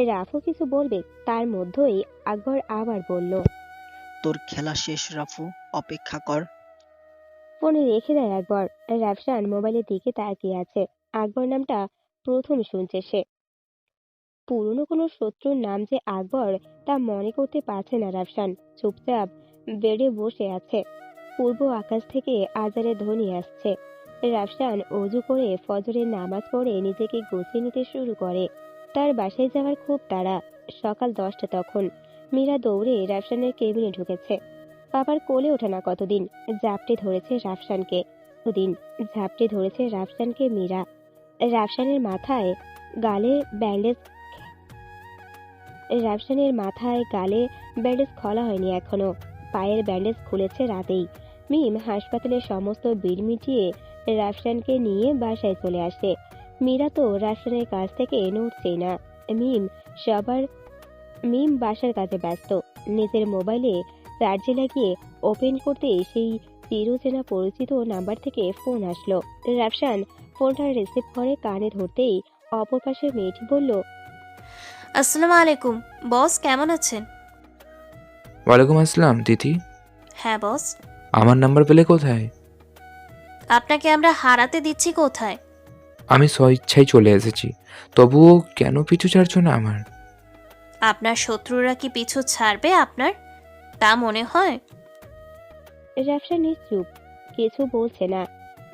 রাফু কিছু বলবে, তার মধ্যেই আকবর আবার বলল। তোর খেলা শেষ রাফু, অপেক্ষা কর। ফোনে রেখে দেয় আকবর। রাফসান মোবাইলের দিকে তাকিয়ে আছে। আকবর নামটা প্রথম শুনছে সে। পুরনো কোনো শত্রুর নাম যে আকবর, তা মনে করতে পারছে না রাফসান। চুপচাপ বেডে বসে আছে। পূর্ব আকাশ থেকে আজানের ধ্বনি আসছে। রাফসান অজু করে ফজরের নামাজ পড়ে নিজেকে গুছিয়ে নিতে শুরু করে। তার বাসায় যাওয়ার খুব তাড়া। সকাল 10টা তখন। মীরা দৌড়ে রাফসানের কেবিনে ঢুকেছে। বাবার কোলে ওঠে না কতদিন, ঝাপটে ধরেছে রাফসানকে। দুদিন ঝাপটে ধরেছে রাফসানকে মীরা। রাফসানের মাথায় গালে ব্যান্ডেজ গালে ব্যান্ডেজ খোলা হয়নি এখনো। পায়ের ব্যান্ডেজ খুলেছে রাতেই। মিম হাসপাতালের সমস্ত বিল মিটিয়ে রাফসানকে নিয়ে বাসায় চলে আসে। মীরা তো রাফসানের কাছ থেকে নড়ছেই না। মিম বাসার কাজে ব্যস্ত। নিজের মোবাইলে চার্জে লাগিয়ে ওপেন করতে সেই চিরচেনা পরিচিত নাম্বার থেকে ফোন আসলো। রাফসান ফোনটা রিসিভ করে কানে ধরতেই অপর পাশে মেয়েটি বলল, আসসালামু আলাইকুম বস, কেমন আছেন? ওয়ালাইকুম আসসালাম তিথি। হ্যাঁ বস। আমার নাম্বার পেলে কোথায়? আপনাকে আমরা হারাতে দিচ্ছি কোথায়? আমি স্বইচ্ছায় চলে এসেছি, তবুও কেন পিছু ছাড়ছো না আমার? আপনার শত্রুরা কি পিছু ছাড়বে আপনার, তা মনে হয়? রাফসান নিশ্চুপ, কিছু বলছে না।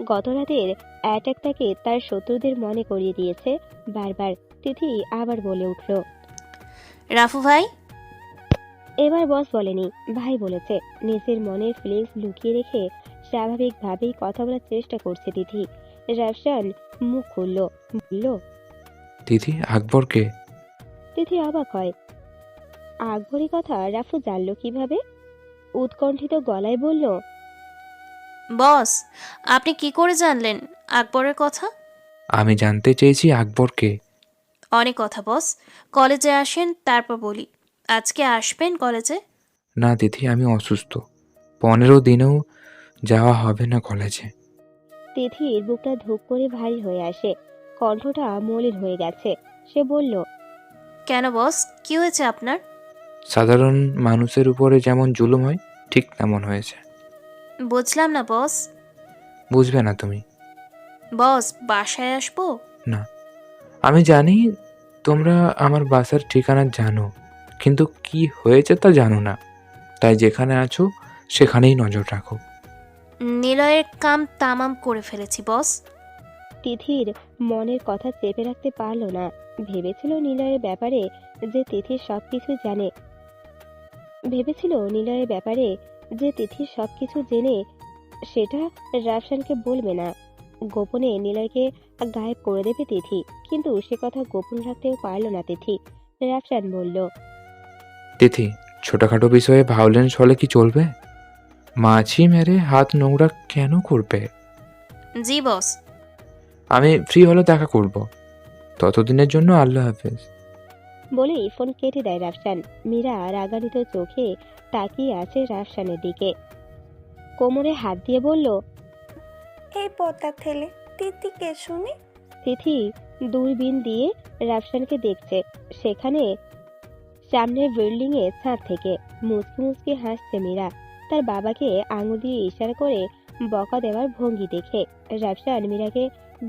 গত রাতের অ্যাটাক তাকে তার শত্রুদের মনে করিয়ে দিয়েছে বারবার। তিথি আবার বলে উঠল, রাফু ভাই। এবার বস বলেনি, ভাই বলেছে। নিজের মনের ফিলিংস লুকিয়ে রেখে স্বাভাবিকভাবেই কথা বলার চেষ্টা করছে তিথি। রাফসান মুখ খুলল, বলল, তিথি, আকবরকে? তিথি অবাক হয়। আকবরী কথা রাফু জানলো কিভাবে? উৎকণ্ঠিত গলায় বলল, বস, আপনি কি করে জানলেন আকবরের কথা? আমি জানতে চেয়েছি আকবরকে। অনেক কথা বস, কলেজে আসেন তারপর বলি। আজকে আসবেন কলেজে? না তিথি, আমি অসুস্থ, 15 দিনেও যাওয়া হবে না কলেজে। তিথির বুকটা ধুপ করে ভারী হয়ে আসে, কণ্ঠটা মলিন হয়ে গেছে। সে বলল, কেন বস, কি হয়েছে আপনার? সাধারণ মানুষের উপরে যেমন জুলুম হয়, ঠিক তেমন হয়েছে। বুঝলাম না বস। বুঝবে না তুমি? বস, বাসায় আসবো? না, আমি জানি তোমরা আমার বাসার ঠিকানা জানো, কিন্তু কি হয়েছে তা জানো না। তাই যেখানে আছো সেখানেই নজর রাখো। নিলয়ের কাম তামাম করে ফেলেছি বস। তিথির মনের কথা চেপে রাখতে পারল না। ভেবেছিল নিলয়ের ব্যাপারে যে তিথি সবকিছু জেনে সেটা রাফসানকে বলবে না। গোপনে নিলয়কে গায়েব করে দেবে তিথি, কিন্তু সে কথা গোপন রাখতেও পারল না তিথি। রাফসান বলল, তিথি, ছোটখাটো বিষয়ে ভায়োলেন্স হলে কি চলবে? মাছি মেরে হাত নোংরা কেন করবে? জি বস। আমি ফ্রি হলে দেখা করব, ততদিনের জন্য আল্লাহ হাফেজ। বলেই ফোন কেটে দেয় রাফসান। মীরা রাগান্বিত চোখে তাকিয়ে আছে রাফসানের দিকে। কোমরে হাত দিয়ে বলল, এই পোতা ঠেলে তিতিকে শুনি। তিথি দূরবীন দিয়ে রাফসানকে দেখছে। সেখানে সামনের বিল্ডিং এ ছাদ থেকে মুচকি মুচকি হাসছে মীরা। তার বাবাকে আঙুল দিয়ে ইশারা করে বকা দেওয়ার ভঙ্গি দেখে রাফসান মীরাকে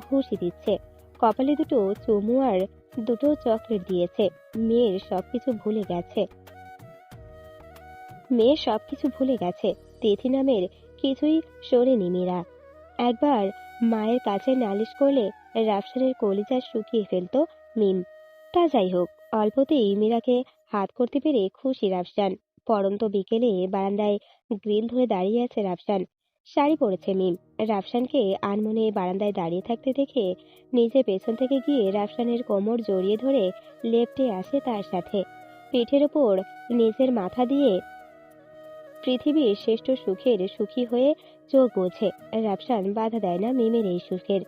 ঘুষি দিচ্ছে। কপালে দুটো চুমু আর দুটো চকলেট দিয়েছে। মেয়ের সবকিছু ভুলে গেছে। তিথি নামের কিছুই শোনেনি মীরা। একবার মায়ের কাছে নালিশ করলে রাফসানের কলিজা শুকিয়ে ফেলতো মিম। তা যাই হোক, অল্পতেই মীরাকে হাত করতে পেরে খুশি রাফসান। পড়ন্ত বিকেলে বারান্দায় গ্রিল ধরে দাঁড়িয়ে আছে রাফসান। শাড়ি পরেছে মিম। রাফসানকে আনমনে বারান্দায় দাঁড়িয়ে থাকতে দেখে নিজে পেছন থেকে গিয়ে রাফসানের কোমর জড়িয়ে ধরে লেপ্টে আসে তার সাথে। পিঠের ওপর নিজের মাথা দিয়ে পৃথিবীর শ্রেষ্ঠ সুখের সুখী হয়ে চোখ বোঝে। রাফসান বাধা দেয় না মিমের এই সুখের।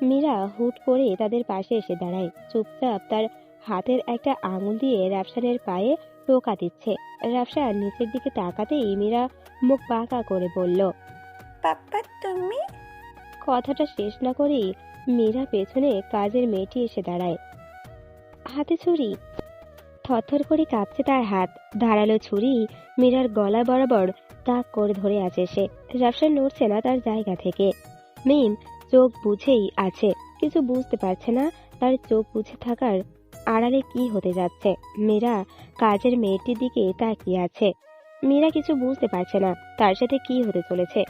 মীরা হুট করে তাদের পাশে এসে দাঁড়ায়, চুপচাপ তার হাতের একটা আঙুল দিয়ে রাফসানের পায়ে টোকা দিচ্ছে। রাফসান নিচের দিকে তাকাতেই মীরা মুখ বাঁকা করে বলল, পাপ্পা তুমি? কথাটা শেষ না করেই মীরা পেছনে কাজের মেয়েটি এসে দাঁড়ায়, হাতে ছুরি। থরথর করে কাঁপছে তার হাত। ধারালো ছুরি মীরার গলা বরাবর তাক করে ধরে আছে সে। রাফসান নড়ছে না তার জায়গা থেকে। মিম চোখ বুঝেই আছে, কিছু বুঝতে পারছে না তার চোখ বুঝে থাকার আড়ালে কি হতে যাচ্ছে। মীরা কাজের মেয়েটির দিকে তাকিয়ে আছে। মীরা কিছু বুঝতে পারছে না তার সাথে কি হতে চলেছে।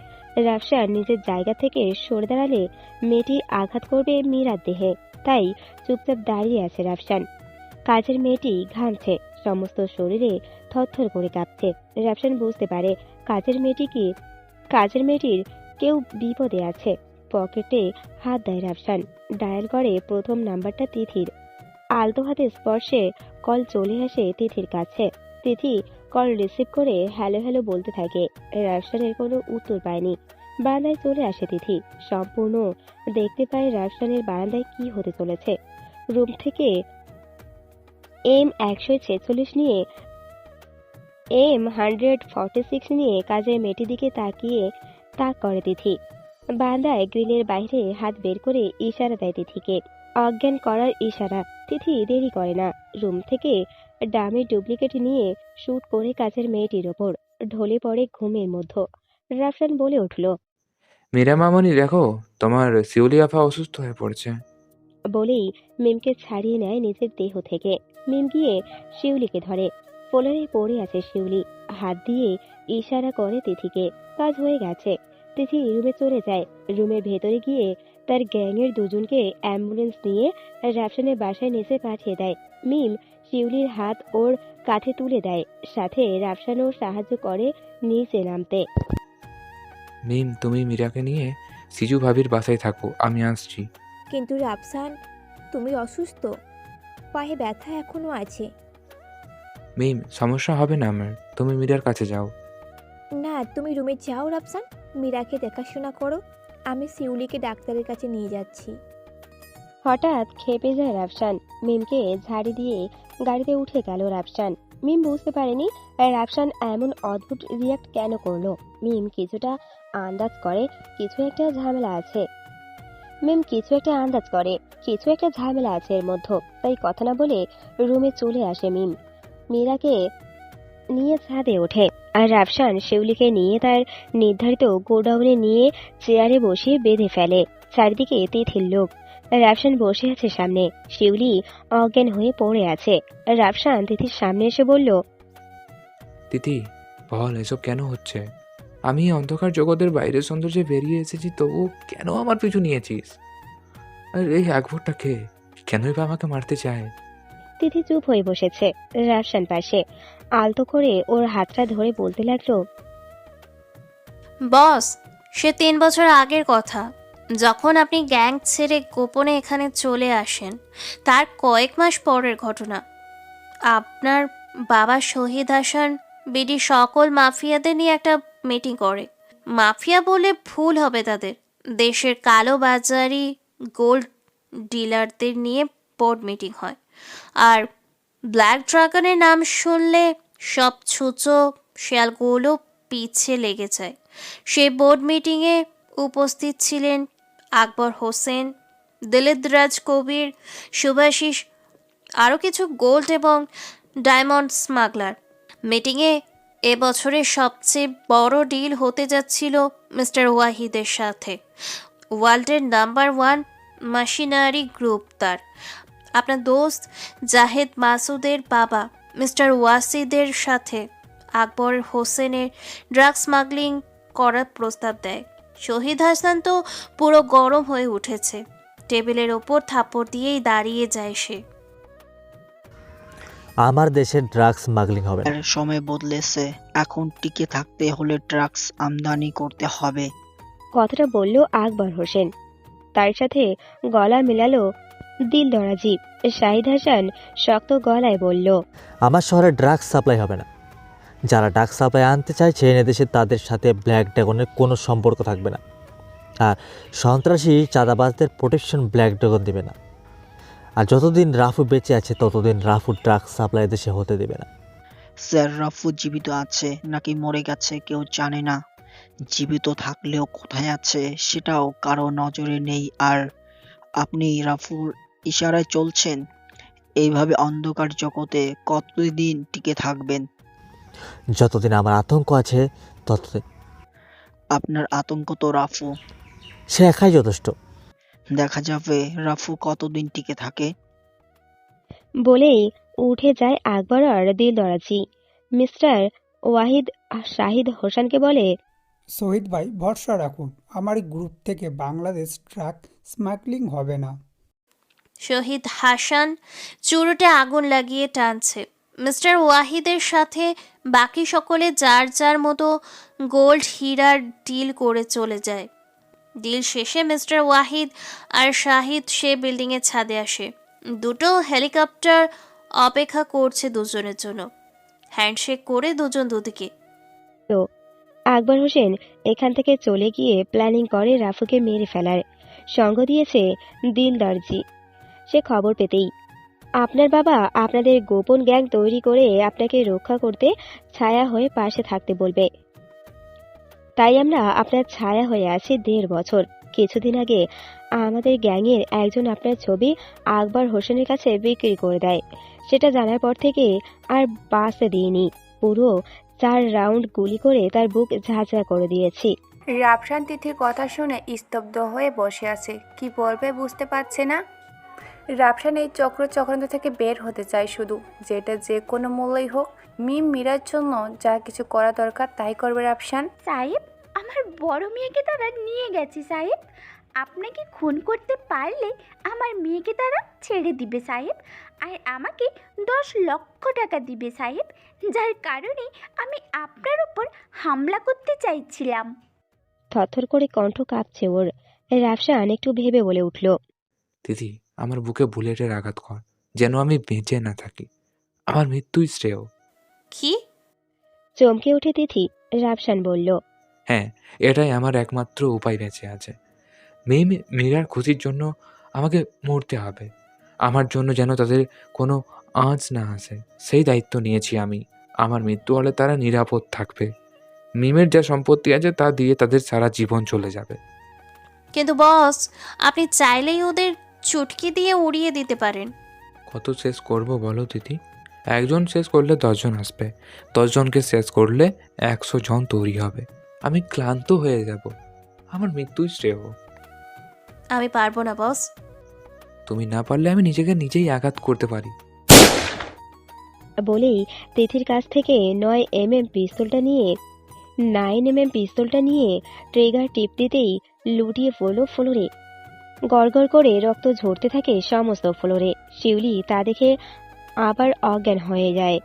রাফসান নিজের জায়গা থেকে সরে দাঁড়ালে মেয়েটি আঘাত করবে মীরার দেহে, তাই চুপচাপ দাঁড়িয়ে আছে রাফসান। কাজের মেয়েটি ঘামছে, সমস্ত শরীরে থরথর করে কাঁপছে। রাফসান বুঝতে পারে কাজের মেয়েটির কেউ বিপদে আছে। পকেটে হাত দেয় রাফসান, ডায়াল করে প্রথম নাম্বারটা তিথির। আলতো হাতে স্পর্শে কল চলে আসে তিথির কাছে। তিথি কল রিসিভ করে হ্যালো হ্যালো বলতে থাকে। রাফসানের কোনো উত্তর পায়নি। বারান্দায় চলে আসে তিথি, সম্পূর্ণ দেখতে পায় রাফসানের বারান্দায় কি হতে চলেছে। রুম থেকে M146 নিয়ে M146 নিয়ে কাজের মেয়েটির দিকে তাকিয়ে তাক করে তিথি। বারান্দায় গ্রিলের বাইরে হাত বের করে ইশারা দেয় তিথিকে, অজ্ঞান করার ইশারা। তিথি দেরি করে না, রুম থেকে ডামি ডুপ্লিকেট নিয়ে শুট করে কাজের মেয়েটির ওপর ঢলে পড়ে ঘুমের মধ্যে। রাফসান বলে উঠল, মীরা মামনি দেখো, তোমার শিউলি আপা অসুস্থ হয়ে পড়ছে। বলেই মিমকে ছাড়িয়ে নেয় নিজের দেহ থেকে। মিম গিয়ে শিউলিকে ধরে। ফোলারে পড়ে আছে শিউলি, হাত দিয়ে ইশারা করে তিথিকে। কাজ হয়ে গেছে। তিথি রুমে চলে যায়। রুমের ভেতরে গিয়ে তার গ্যাংয়ের দুজনকে অ্যাম্বুলেন্স নিয়ে রাফসানের বাসায় নিচে পাঠিয়ে দেয়। মিম শিউলির হাত ওর কাঁধে তুলে দেয়, সাথে রাফসানও সাহায্য করে নিচে নামতে। মিম, তুমি মীরাকে নিয়ে সিজু ভাবির বাসায় থাকো, আমি আসছি। কিন্তু রাফসান, তুমি অসুস্থ, পায়ে ব্যথা এখনো আছে। মিম, সমস্যা হবে না আমার, তুমি মীরার কাছে যাও। না, তুমি রুমে যাও রাফসান, মীরাকে দেখাশোনা করো। আমি শিউলিকে ডাক্তারের কাছে নিয়ে যাচ্ছি। হঠাৎ খেপে যায় রাফসান। মিমকে ঝাড়ি দিয়ে গাড়িতে উঠে গেল রাফসান। মিম বুঝতে পারেনি রাফসান এমন অদ্ভুত রিয়াক্ট কেন করলো। মিম কিছুটা আন্দাজ করে কিছু একটা ঝামেলা আছে। কিছু একটা ঝামেলা আছে এর মধ্যে, তাই কথা না বলে রুমে চলে আসে মিম। মীরাকে নিয়ে ছাদে ওঠে আর রাফসান শিউলিকে নিয়ে তার নির্ধারিত গোডাউনে নিয়ে চেয়ারে বসিয়ে বেঁধে ফেলে। চারিদিকে তিথির লোক। রাফসান বসে আছে সামনে, শিউলি অজ্ঞান হয়ে পড়ে আছে। রাফসান তিথির সামনে এসে বলল, তিথি বল, এসব কেন হচ্ছে? আমি অন্ধকার জগতের বাইরের সৌন্দর্যে বেরিয়ে এসেছি, তবু কেন আমার পিছু নিয়েছিস? আর এই আকবরটা কে? কেনই বা আমাকে মারতে চায়? তিথি চুপ হয়ে বসেছে। রাফসান পাশে আলতো করে ওর হাতটা ধরে বলতে লাগলো, বস, সে 3 বছর আগের কথা, যখন আপনি গ্যাং ছেড়ে গোপনে এখানে চলে আসেন। তার কয়েক মাস পরের ঘটনা। আপনার বাবা শহীদ হাসান বিডি সকল মাফিয়াদের নিয়ে একটা মিটিং করে। মাফিয়া বলে ভুল হবে তাদের। দেশের কালো বাজারি গোল্ড ডিলারদের নিয়ে বোর্ড মিটিং হয়। আর ব্ল্যাক ড্রাগনের নাম শুনলে সব ছুঁচো শেয়ালগুলো পিছে লেগে যায়। সেই বোর্ড মিটিংয়ে উপস্থিত ছিলেন আকবর হোসেন, দিলীপ রাজ কবির, শুভাশিস, আরও কিছু গোল্ড এবং ডায়মন্ড স্মাগলার। মিটিংয়ে এবছরের সবচেয়ে বড় ডিল হতে যাচ্ছিল মিস্টার ওয়াহিদের সাথে। ওয়ার্ল্ডের নাম্বার 1 মেশিনারি গ্রুপ তার। আপনার দোস্ত জাহেদ মাসুদের বাবা মিস্টার ওয়াসিদের সাথে আকবর হোসেনের ড্রাগ স্মাগলিং করার প্রস্তাব দেয়। শহীদ হাসান তো পুরো গরম হয়ে উঠেছে। টেবিলের ওপর থাপ্পড় দিয়েই দাঁড়িয়ে যায় সে। আমার দেশে ড্রাগস স্মাগলিং হবে না। সময় বদলেছে, এখন টিকে থাকতে হলে ড্রাগস আমদানি করতে হবে। কথাটা বলল আকবর হোসেন। তার সাথে গলা মেলালো দিল দরাজি। শাহিদ হাসান শক্ত গলায় বলল, আমার শহরে ড্রাগস সাপ্লাই হবে না। যারা ড্রাগস সাপ্লাই আনতে চাইছে এদেশে তাদের সাথে ব্ল্যাক ড্রাগনের কোনো সম্পর্ক থাকবে না। আর সন্ত্রাসী চাঁদাবাজদের প্রোটেকশন ব্ল্যাক ড্রাগন দেবে না। আর যতদিন রাফু বেঁচে আছে ততদিন রাফু ড্রাগস সাপ্লাই দেশে হতে দেবে না। স্যার, রাফু জীবিত আছে নাকি মরে গেছে কেউ জানে না। জীবিত থাকলেও কোথায় আছে সেটাও কারো নজরে নেই। আর আপনি রাফুর ইশারায় চলছেন। এইভাবে অন্ধকার জগতে কতদিন টিকে থাকবেন? যতদিন আমার আতঙ্ক আছে ততদিন। আপনার আতঙ্ক তো রাফু। সে একাই যথেষ্ট। দেখা যাবে রাফু কতদিন টিকে থাকে। বলেই উঠে যায় আকবর আর দিল দরাজি। মিস্টার ওয়াহিদ শাহিদ হোসেনকে বলে, শহীদ ভাই, ভরসা রাখুন, আমার গ্রুপ থেকে বাংলাদেশ ট্রাক স্মাগলিং হবে না। শহীদ হাসান চুরুটে আগুন লাগিয়ে টানছে। মিস্টার ওয়াহিদের সাথে বাকি সকলে যার যার মতো গোল্ড হীরার ডিল করে চলে যায়। ডিল শেষে মিস্টার ওয়াহিদ আর শাহিদ সে বিল্ডিংয়ের ছাদে আসে। দুটো হেলিকপ্টার অপেক্ষা করছে দুজনের জন্য। হ্যান্ডশেক করে দুজন দুদিকে। তো আকবর হোসেন এখান থেকে চলে গিয়ে প্ল্যানিং করে রাফুকে মেরে ফেলার। সঙ্গ দিয়েছে দিল দরজি। সে খবর পেতেই আপনার বাবা আপনাদের গোপন গ্যাং তৈরি করে আপনাকে রক্ষা করতে ছায়া হয়ে পাশে থাকতে বলবে। তাই আমরা আপনার ছায়া হয়ে আছি 1.5 বছর। কিছুদিন আগে আমাদের গ্যাংয়ের একজন আপনার ছবি আকবর হোসেনের কাছে বিক্রি করে দেয়। সেটা জানার পর থেকে আর বাঁচতে দিইনি। পুরো 4 রাউন্ড গুলি করে তার বুক ঝাঁঝরা করে দিয়েছি। রাফসান তিথির কথা শুনে স্তব্ধ হয়ে বসে আছে। কি বলবে বুঝতে পারছে না। রাফসান এই চক্রান্ত থেকে বের হতে চায় শুধু, যেটা যে কোনো মূল্যই হোক। মীরার জন্য যা কিছু করা দরকার তাই করবে রাফসান। সাহেব, আমার বড় মেয়েকে তারা নিয়ে গেছে সাহেব। আপনাকে খুন করতে পারলে আমার মেয়েকে তারা ছেড়ে দিবে সাহেব, আর আমাকে 10 লক্ষ টাকা দিবে সাহেব, যার কারণে আমি আপনার উপর হামলা করতে চাইছিলাম। থরথর করে কণ্ঠ কাঁপছে ওর। রাফসান একটু ভেবে বলে উঠল, দিদি, আমার বুকে বুলেটের আঘাত কর, যেন আমি বেঁচে না থাকি। আমার মৃত্যুই শ্রেয়। কি? চমকে উঠে তিথি। রাফসান বলল, হ্যাঁ, এটাই আমার একমাত্র উপায় বেঁচে আছে। মীরার খুশির জন্য আমাকে মরতে হবে। আমার জন্য যেন তাদের কোনো আঁচ না আসে, সেই দায়িত্ব নিয়েছি আমি। আমার মৃত্যু হলে তারা নিরাপদ থাকবে। মিমের যা সম্পত্তি আছে তা দিয়ে তাদের সারা জীবন চলে যাবে। কিন্তু বস, আপনি চাইলেই ওদের চুটকি দিয়ে উড়িয়ে দিতে পারেন। কত শেষ করব বলো দিদি? একজন শেষ করলে 10 জন আসবে, 10 জনকে শেষ করলে 100 জন তৈরি হবে। আমি ক্লান্ত হয়ে যাব। আমার মৃত্যুই শ্রেয়। আমি পারবো না বস। তুমি না পারলে আমি নিজেকে নিজেই আঘাত করতে পারি। বলেই তিথির কাছ থেকে 9mm পিস্তলটা নিয়ে ট্রিগার টিপ দিতেই লুটিয়ে পড়ল ফ্লোরে। গড়গড় করে রক্ত ঝরতে থাকে সমস্ত ফ্লোরে। শিউলি তা দেখে আবার অজ্ঞান হয়ে যায়।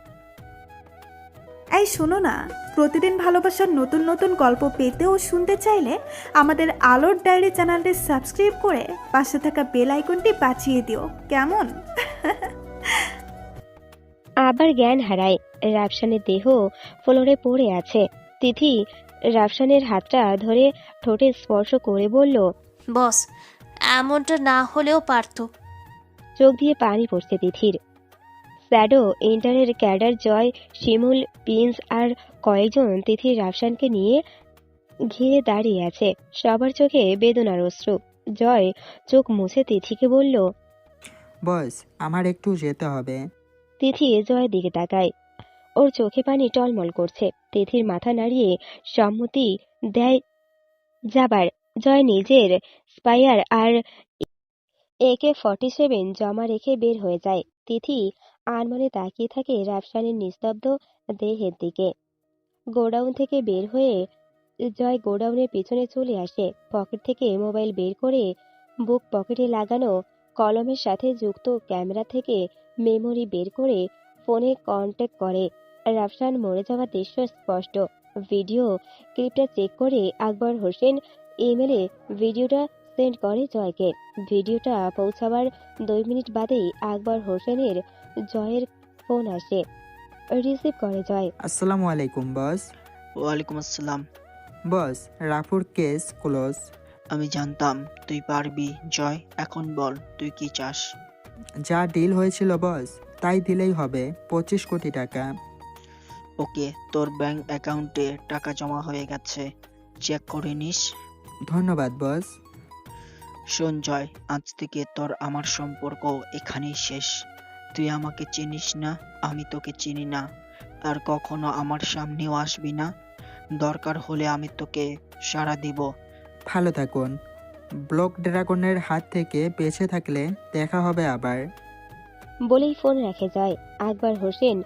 এই শোনো না, প্রতিদিন ভালোবাসার নতুন নতুন গল্প পেতে ও শুনতে চাইলে আমাদের আলোর ডায়েরি চ্যানেলটি সাবস্ক্রাইব করে পাশে থাকা বেল আইকনটি বাজিয়ে দিও, কেমন? আবার জ্ঞান হারায়। রাফসানের দেহ ফ্লোরে পড়ে আছে। তিথি রাফসানের হাতটা ধরে ঠোঁটে স্পর্শ করে বলল, বস, এমনটা না হলেও পারতো। চোখ দিয়ে পানি পড়ছে তিথির। স্যাডো ইন্টারের ক্যাডার জয়, শিমুল, প্রিন্স আর কয়েকজন তিথির রাফসানকে নিয়ে ঘিরে দাঁড়িয়ে আছে। সবার চোখে বেদনার অশ্রু। জয় চোখ মুছে তিথিকে বলল, বস, আমার একটু যেতে হবে। তিথি জয়ের দিকে তাকায়। ওর চোখে পানি টলমল করছে। তিথির মাথা নাড়িয়ে সম্মতি দেয় যাবার। জয় নিজের স্পাইয়ার আর AK-47 জমা রেখে বের হয়ে যায়। তিথি আনমনে তাকিয়ে থাকে রাফসানের নিস্তব্ধ দেহের দিকে। গোডাউন থেকে বের হয়ে জয় গোডাউনের পিছনে চলে আসে। পকেট থেকে মোবাইল বের করে বুক পকেটে লাগানো কলমের সাথে যুক্ত ক্যামেরা থেকে মেমোরি বের করে ফোনে কন্ট্যাক্ট করে। রাফসান মরে যাওয়ার দৃশ্য স্পষ্ট। ভিডিও ক্লিপটা চেক করে আকবর হোসেন ইমেলে ভিডিওটা সেন্ড করে জয়কে। ভিডিওটা পৌঁছাবার 2 মিনিট বাদেই আকবর হোসেনের জয়ের ফোন আসে। রিসিভ করে জয়। আসসালামু আলাইকুম বস। ওয়ালাইকুম আসসালাম। বস, রাফুর কেস ক্লোজ। আমি জানতাম তুই পারবি জয়। এখন বল তুই কি চাস? যা ডিল হয়েছিল বস, তাই দিলেই হবে। 25 কোটি টাকা। ওকে, তোর ব্যাংক অ্যাকাউন্টে টাকা জমা হয়ে গেছে, চেক করে নিস। ধন্যবাদ বস। শোন জয়, আজ থেকে তোর আমার সম্পর্ক এখানেই শেষ। তুই আমাকে চিনিস না, আমি তোকে চিনি না, আর কখনো আমার সামনেও আসবি না। দরকার হলে আমি তোকে সাড়া দিব। ভালো থাকুন। ব্লক ড্রাগনের হাত থেকে বেঁচে থাকলে দেখা হবে আবার। বলেই ফোন রেখে যায়। আকবর হোসেন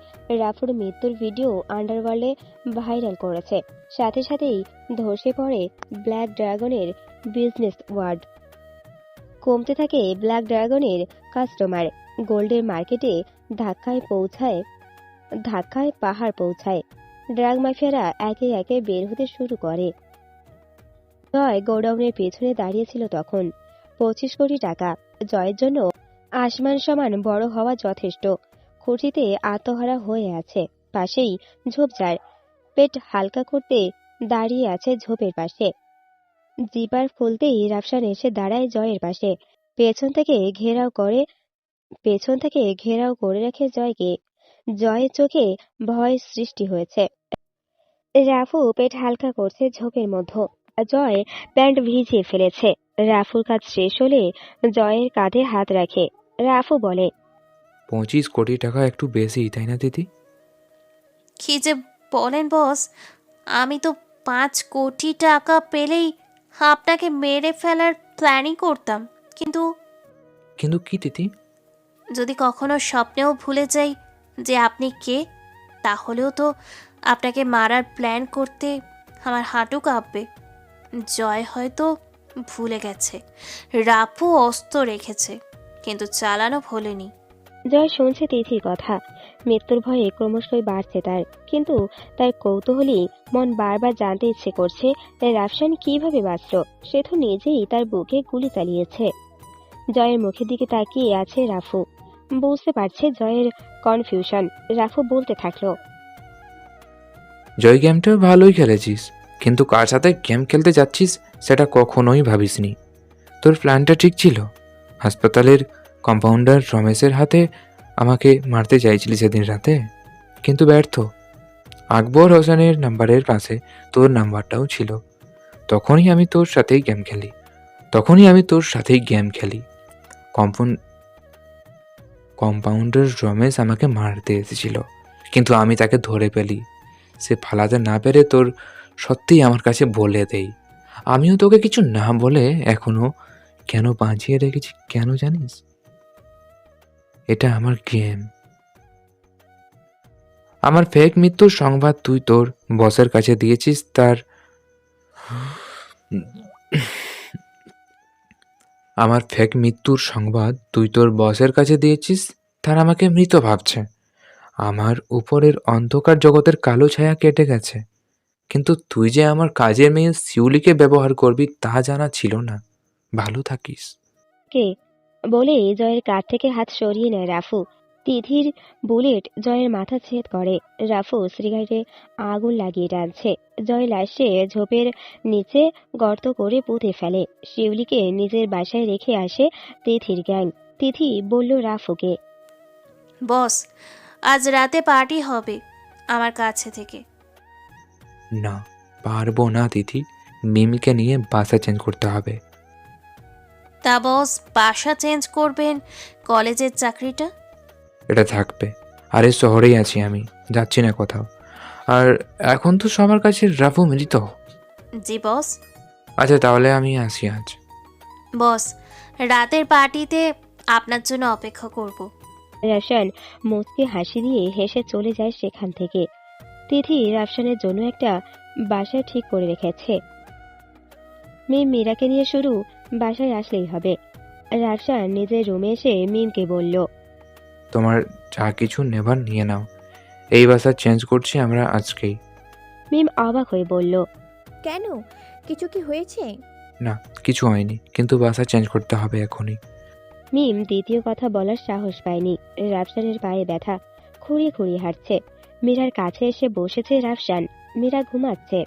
রাফুর মৃত্যুর ভিডিও আন্ডারওয়ার্ল্ডে ভাইরাল করেছে। সাথে সাথেই ধসে পড়ে ব্ল্যাক ড্রাগনের বিজনেস ওয়ার্ড। কমতে থাকে ব্ল্যাক ড্রাগনের কাস্টমার। গোল্ডের মার্কেটে ধাক্কায় পাহাড় পৌঁছায়। ড্রাগ মাফিয়ারা একে একে বের হতে শুরু করে। জয় গোডাউনের পেছনে দাঁড়িয়েছিল তখন। 25 কোটি টাকা জয়ের জন্য আসমান সমান বড় হওয়া যথেষ্ট। খুঁটিতে আত্মহারা হয়ে আছে। পাশেই ঝোপঝাড়। পেট হালকা করতে দাঁড়িয়ে আছে ঝোপের পাশে। জিপার খুলতেই রাফসান এসে দাঁড়ায় জয়ের পাশে। পেছন থেকে ঘেরাও করে রাখে জয়কে। জয়ের চোখে ভয় সৃষ্টি হয়েছে। রাফু পেট হালকা করছে ঝোপের মধ্যে। জয় প্যান্ট ভিজিয়ে ফেলেছে। রাফুর কাজ শেষ হলে জয়ের কাঁধে হাত রাখে। রাফু বলে, 25 কোটি টাকা একটু বেশি, তাই না দিদি? কি যে বলেন বস, আমি তো 5 কোটি টাকা পেলেই আপনাকে মেরে ফেলার প্ল্যানই করতাম। কিন্তু কিন্তু কি দিদি? যদি কখনো স্বপ্নেও ভুলে যাই যে আপনি কে, তাহলেও তো আপনাকে মারার প্ল্যান করতে আমার হাঁটু কাঁপবে। জয় হয়তো ভুলে গেছে, রাফু অস্ত্র রেখেছে, কিন্তু চালানো ভোলেনি। জয় শুনছে তিথির কথা। মৃত্যুর ভয়ে ক্রমশই বাড়ছে তার। কিন্তু তার কৌতূহলী মন বারবার জানতে ইচ্ছে করছে রাফসান কিভাবে বাঁচল। সে তো নিজেই তার বুকে গুলি চালিয়েছে। জয়ের মুখের দিকে তাকিয়ে আছে রাফু। বুঝতে পারছে জয়ের কনফিউশন। রাফু বলতে থাকলো, জয় গেমটা ভালোই খেলেছিস, কিন্তু কার সাথে গেম খেলতে যাচ্ছিস সেটা কখনোই ভাবিসনি। তোর প্ল্যানটা ঠিক ছিল। হাসপাতালের কম্পাউন্ডার রমেশের হাতে আমাকে মারতে চাইছিলি সেদিন রাতে, কিন্তু ব্যর্থ। আকবর হোসেনের নাম্বারের পাশে তোর নাম্বারটাও ছিল। তখনই আমি তোর সাথেই গেম খেলি। কম্পাউন্ডার রমেশ আমাকে মারতে এসেছিল, কিন্তু আমি তাকে ধরে ফেলি। সে পালাতে না পেরে তোর সত্যিই আমার কাছে বলে দেই। আমিও তোকে কিছু না বলে এখনো কেন বাঁচিয়ে রেখেছি, কেন জানিস? এটা আমার গেম। আমার ফেক মৃত্যুর সংবাদ তুই তোর বসের কাছে দিয়েছিস, তার আমাকে মৃত ভাবছে। আমার উপরের অন্ধকার জগতের কালো ছায়া কেটে গেছে, কিন্তু তুই যে আমার কাজের মেয়ে শিউলিকে ব্যবহার করবি তা জানা ছিল না। ভালো থাকিস। কে বলে জয়ের কাঁধ থেকে হাত সরিয়ে নেয় রাফু। তিথির বুলেট জয়ের মাথা ছেদ করে। রাফু সিগারেটে আগুন লাগিয়ে টানছে। জয় লাশে ঝোপের নিচে গর্ত করে পুঁতে ফেলে। শিউলিকে নিজের বাসায় রেখে আসে তিথির গ্যাং। তিথি বলল রাফুকে, বস, আজ রাতে পার্টি হবে আমার কাছে থেকে। না, পারবো না দিদি। মিমিকে নিয়ে বাসা চেঞ্জ করতে হবে। তা বস, বাসা চেঞ্জ করবেন, কলেজের চাকরিটা? এটা থাকবে। আরে শহরেই আছি আমি, যাচ্ছি না কোথাও। আর এখন তো সবার কাছে রাফু মৃত। জি বস। আচ্ছা তাহলে আমি আসি আজ। বস, রাতের পার্টিতে আপনার জন্য অপেক্ষা করব। রাফসান মুচকি হাসি দিয়ে হেসে চলে যায় সেখান থেকে। তিথি রাফসানের জন্য একটা বাসা ঠিক করে রেখেছে। মিম মীরাকে নিয়ে শুরু বাসায় আসলেই হবে। রাফসান নিজের রুমে এসে মিমকে বলল, তোমার যা কিছু নেবার নিয়ে নাও। এই বাসা চেঞ্জ করছি আমরা আজকেই। মিম অবাক হয়ে বলল, কেন, কিছু কি হয়েছে? না, কিছু হয়নি, কিন্তু বাসা চেঞ্জ করতে হবে এখনই। মিম দ্বিতীয় কথা বলার সাহস পায়নি। রাফসানের পায়ে ব্যথা, খুঁড়িয়ে খুঁড়িয়ে হাঁটছে। মীরার কাছে এসে বসেছে রাফসান। মীরা ঘুমাচ্ছে।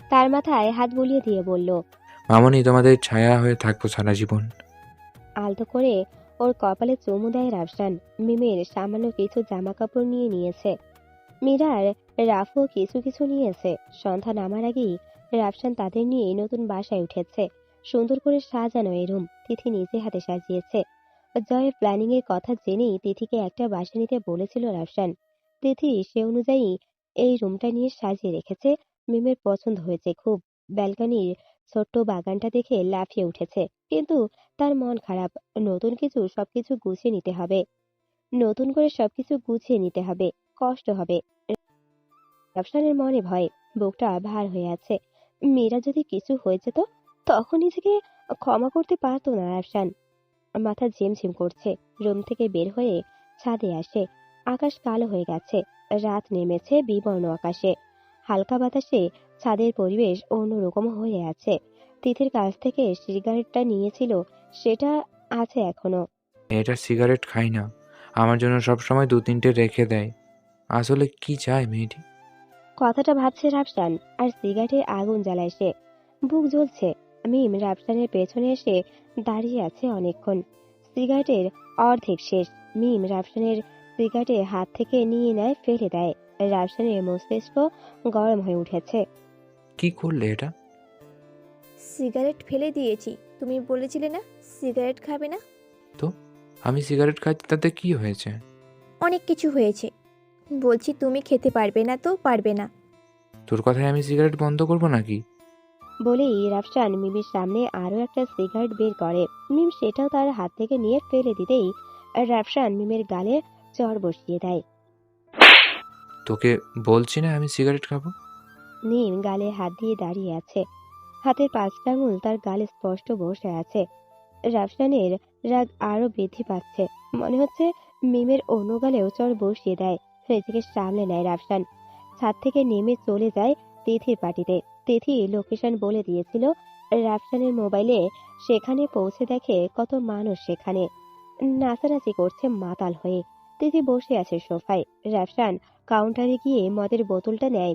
তার মাথায় হাত বুলিয়ে দিয়ে বলল, মামনি, তোমাদের ছায়া হয়ে থাকবো সারা জীবন। আলতো করে ওর কপালে চুমু দেয় রাফসান। মিমের সামান্য কিছু জামা কাপড় নিয়ে নিয়েছে। মীরার রাফও কিছু কিছু নিয়েছে। সন্ধ্যা নামার আগেই রাফসান তাদের নিয়ে নতুন বাসায় উঠেছে। সুন্দর করে সাজানো এই রুম তিথি নিজে হাতে সাজিয়েছে। জয়ের প্ল্যানিং এর কথা জেনেই তিথিকে একটা বাসা নিতে বলেছিল রাফসান। তিথি সে অনুযায়ী এই রুমটা নিয়ে সাজিয়ে রেখেছে। মিমের পছন্দ হয়েছে খুব। ব্যালকনির ছোট্ট বাগানটা দেখে লাফিয়ে উঠেছে, কিন্তু তার মন খারাপ। নতুন কিছু সবকিছু গুছিয়ে নিতে হবে, নতুন করে সবকিছু গুছিয়ে নিতে হবে, কষ্ট হবে। রাফসানের মনে ভয়, বুকটা ভার হয়ে আছে। মীরা যদি কিছু হয়ে যেত তখন নিজেকে ক্ষমা করতে পারতো না রাফসান। মাথা ঝিমঝিম করছে। রুম থেকে বের হয়ে ছাদে আসে। আকাশ কালো হয়ে গেছে। রাত নেমেছে বিবর্ণ আকাশে। হালকা বাতাসে ছাদের পরিবেশ অন্যরকম হয়ে আছে। তিথির কাছ থেকে সিগারেটটা নিয়েছিল, সেটা আছে এখনো। এটা সিগারেট খাই না, আমার জন্য সবসময় 2-3টে রেখে দেয়। আসলে কি চায় মেয়েটি? কথাটা ভাবছে রাফসান আর সিগারেটের আগুন জ্বালায় সে। বুক জ্বলছে। মিম রাফসানের পেছনে এসে দাঁড়িয়ে আছে অনেকক্ষণ। সিগারেটের অর্ধেক শেষ। মিম রাফসানের সিগারেটের হাত থেকে নিয়ে নেয়, ফেলে দেয়। রাফসানের মস্তিষ্ক গরম হয়ে উঠেছে। কি করলে এটা? সিগারেট ফেলে দিয়েছি। তুমি বলেছিলে না সিগারেট খাবে না? তো আমি সিগারেট খাই, তাতে কি হয়েছে? অনেক কিছু হয়েছে। বলছি তুমি খেতে পারবে না তো পারবে না। তোর কথায় আমি সিগারেট বন্ধ করবো নাকি? বলেই রাফসান মিমের সামনে আরো একটা সিগারেট বের করে। মিম সেটাও তার হাত থেকে নিয়ে ফেলে দিতেই রাফসান মিমের গালে চড় বসিয়ে দেয়। তোকে বলছি না আমি সিগারেট খাবো। মিম গালে হাত দিয়ে দাঁড়িয়ে আছে। হাতের 5টা আঙুল তার গালে স্পষ্ট বসে আছে। রাফসানের রাগ আরো বৃদ্ধি পাচ্ছে। মনে হচ্ছে মিমের অন্য গালেও চড় বসিয়ে দেয়। নিজেকে সামলে নেয় রাফসান। ছাদ থেকে নেমে চলে যায় তিথির পার্টিতে। তিথি লোকেশন বলে দিয়েছিল রাফসানের মোবাইলে। সেখানে পৌঁছে দেখে কত মানুষ সেখানে নাচানাচি করছে মাতাল হয়ে। তিথি বসে আছে সোফায়। রাফসান কাউন্টারে গিয়ে মদের বোতলটা নেয়।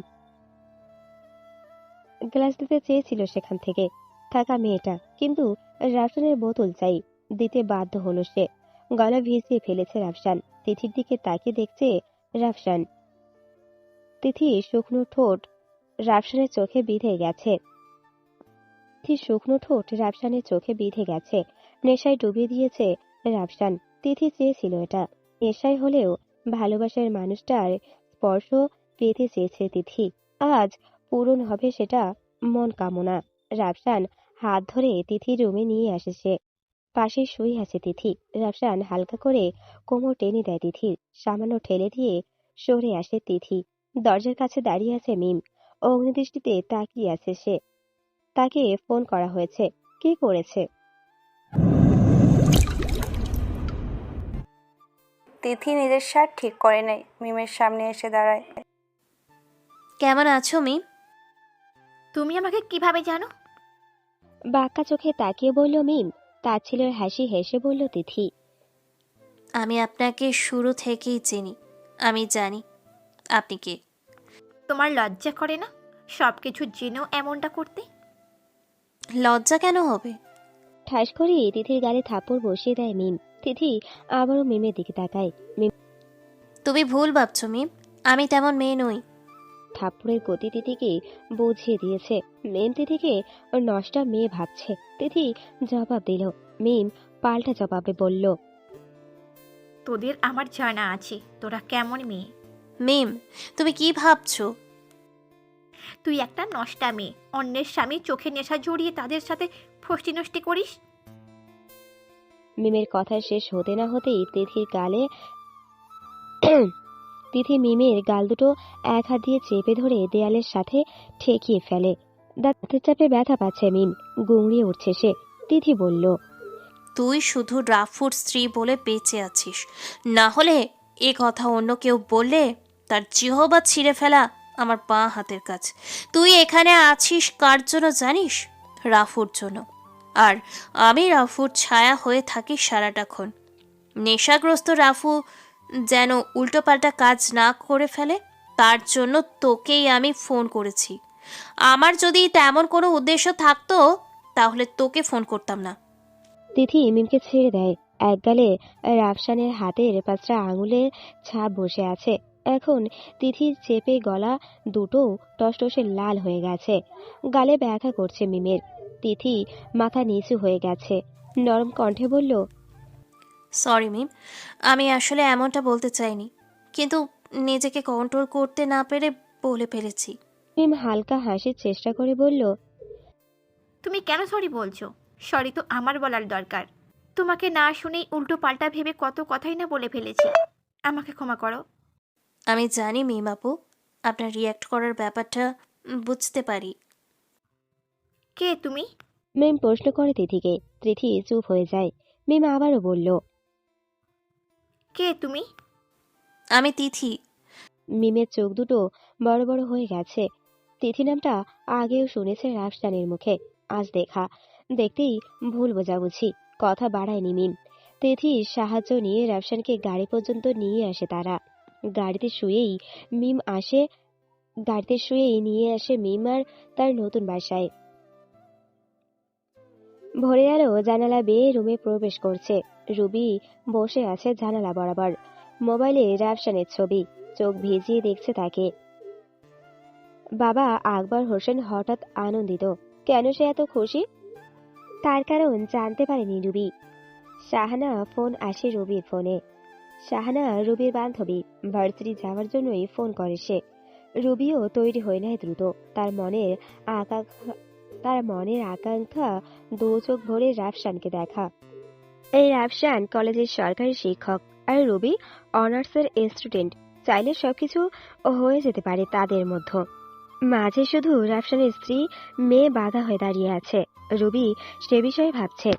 গ্লাস দিতে চেয়েছিল সেখান থেকে থাকা মেয়েটা, কিন্তু রাফসানের বোতল চাই, দিতে বাধ্য হলো সে। গলা ভিজিয়ে ফেলেছে রাফসান। তিথির দিকে তাকিয়ে দেখছে রাফসান। তিথি শুকনো ঠোঁট রাফসানের চোখে বিঁধে গেছে। রাফসানের চোখে বিঁধে গেছে। নেশায় ডুবিয়ে দিয়েছে রাফসান। তিথি চেয়েছিল এটা। নেশায় হলেও ভালোবাসার মানুষটার স্পর্শ পেতে চেয়েছে তিথি। আজ পূরণ হবে সেটা মন কামনা। রাফসান হাত ধরে তিথির রুমে নিয়ে আসে সে। পাশে শুয়ে আছে তিথি। রাফসান হালকা করে কোমর টেনে দেয় তিথির। সামান্য ঠেলে দিয়ে সরে আসে তিথি। দরজার কাছে দাঁড়িয়ে আছে মিম। অগ্নিদৃষ্টিতে তাকিয়ে আছে সে। তাকে ফোন করা হয়েছে। কি করেছে? তিথি নিজের শার্ট ঠিক করে নেয়, মিমের সামনে এসে দাঁড়ায়। কেমন আছো মিম? তুমি আমাকে কিভাবে জানো? বাঁকা চোখে তাকিয়ে বলল মিম। তার ছেলের হাসি হেসে বলল তিথি। আমি আপনাকে শুরু থেকেই চিনি। আমি জানি আপনি কে। তোমার লজ্জা করে না সব কিছু জেনেও এমনটা করতে? লজ্জা কেন হবে? ঠাস করে তিথির গালে থাপ্পড় বসিয়ে দেয় মিম। তিথি আবারও মিমের দিকে তাকায়। মিম তুমি ভুল ভাবছো মিম, আমি তেমন মেয়ে নই। থাপ্পড়ের গতি তিথিকে বুঝিয়ে দিয়েছে। মিম তিথিকে নষ্টা মেয়ে ভাবছে। তিথি জবাব দিল। মিম পাল্টা জবাবে বলল, তোদের আমার জানা আছে তোরা কেমন মেয়ে। মিম, তুমি কি ভাবছো? তুই একটা নষ্টা মেয়ে, অন্যের স্বামী চোখে নেশা জড়িয়ে তাদের সাথে ফষ্টি নষ্টি করিস। মিমের কথা শেষ হতে না হতেই তিথি মিমের গাল দুটো এক হাত দিয়ে চেপে ধরে দেয়ালের সাথে ঠেকিয়ে ফেলে। দাঁতের চাপে ব্যথা পাচ্ছে মিম। গুঁড়িয়ে উঠছে সে। তিথি বলল, তুই শুধু রাফুর স্ত্রী বলে বেঁচে আছিস, না হলে এ কথা অন্য কেউ বললে তার জিহবা ছিঁড়ে ফেলা আমার বাঁ হাতের কাজ। তুই এখানে আছিস কার জন্য জানিস? রাফুর জন্য। আর আমি রাফুর ছায়া হয়ে থাকি সারাটাক্ষণ। নেশাগ্রস্ত রাফু যেন উল্টোপাল্টা কাজ না করে ফেলে, তার জন্য তোকেই আমি ফোন করেছি। আমার যদি তেমন কোনো উদ্দেশ্য থাকতো তাহলে তোকে ফোন করতাম না। তিথি মিমকে ছেড়ে দেয়। এক গালে রাফসানের হাতের 5টা আঙুলের ছাপ বসে আছে। এখন তিথির চেপে গলা দুটো টসটসে লাল হয়ে গেছে। গালে ব্যথা করছে মিমের। তিথি মাথা নিচু হয়ে গেছে, নরম কণ্ঠে বলল, সরি মিম, আমি আসলে এমনটা বলতে চাইনি, কিন্তু নিজেকে কন্ট্রোল করতে না পেরে বলে ফেলেছি। মিম হালকা হাসির চেষ্টা করে বলল, তুমি কেন সরি বলছো? সরি তো আমার বলার দরকার। তোমাকে না শুনেই উল্টো পাল্টা ভেবে কত কথাই না বলে ফেলেছি। আমাকে ক্ষমা করো। আমি জানি মিম আপু, আপনার রিয়্যাক্ট করার ব্যাপারটা বুঝতে পারি। কে তুমি? মিম প্রশ্ন করে তিথিকে। তিথি চুপ হয়ে যায়। মিম আবারও বলল, কে তুমি? আমি তিথি। মিমের চোখ দুটো বড় বড় হয়ে গেছে। তিথি নামটা আগেও শুনেছে রাফসানের মুখে, আজ দেখতেই ভুল বোঝাবুঝি। কথা বাড়ায়নি মিম। তিথির সাহায্য নিয়ে রাফসানকে গাড়ি পর্যন্ত নিয়ে আসে তারা। গাড়িতে শুয়েই নিয়ে আসে মিম আর তার নতুন বাসায়। ভোরে আলো জানালা বেয়ে রুমে প্রবেশ করছে। রুবি বসে আছে জানালা বরাবর, মোবাইলে রাফসানের ছবি। চোখ ভিজিয়ে দেখছে তাকে। বাবা আকবর হোসেন হঠাৎ আনন্দিত। কেন সে এত খুশি? তার কারণ জানতে পারেনি রুবি। শাহানা ফোন আসে রুবির ফোনে। শাহানা রুবির বান্ধবী, ভার্সিটি যাওয়ার জন্যই ফোন করে সে। রুবিও তৈরি হয়ে নেয় দ্রুত। তার মনের আকাঙ্ক্ষা দু চোখ ভরে রাফসানকে দেখা। এই রাফসান কলেজের সরকারি শিক্ষক আর রুবি অনার্সের স্টুডেন্ট। চাইলে সবকিছু হয়ে যেতে পারে তাদের মধ্যে। মাঝে শুধু রাফসানের স্ত্রী মেয়ে বাধা হয়ে দাঁড়িয়ে আছে। রুবি সে বিষয়ে ভাবছে,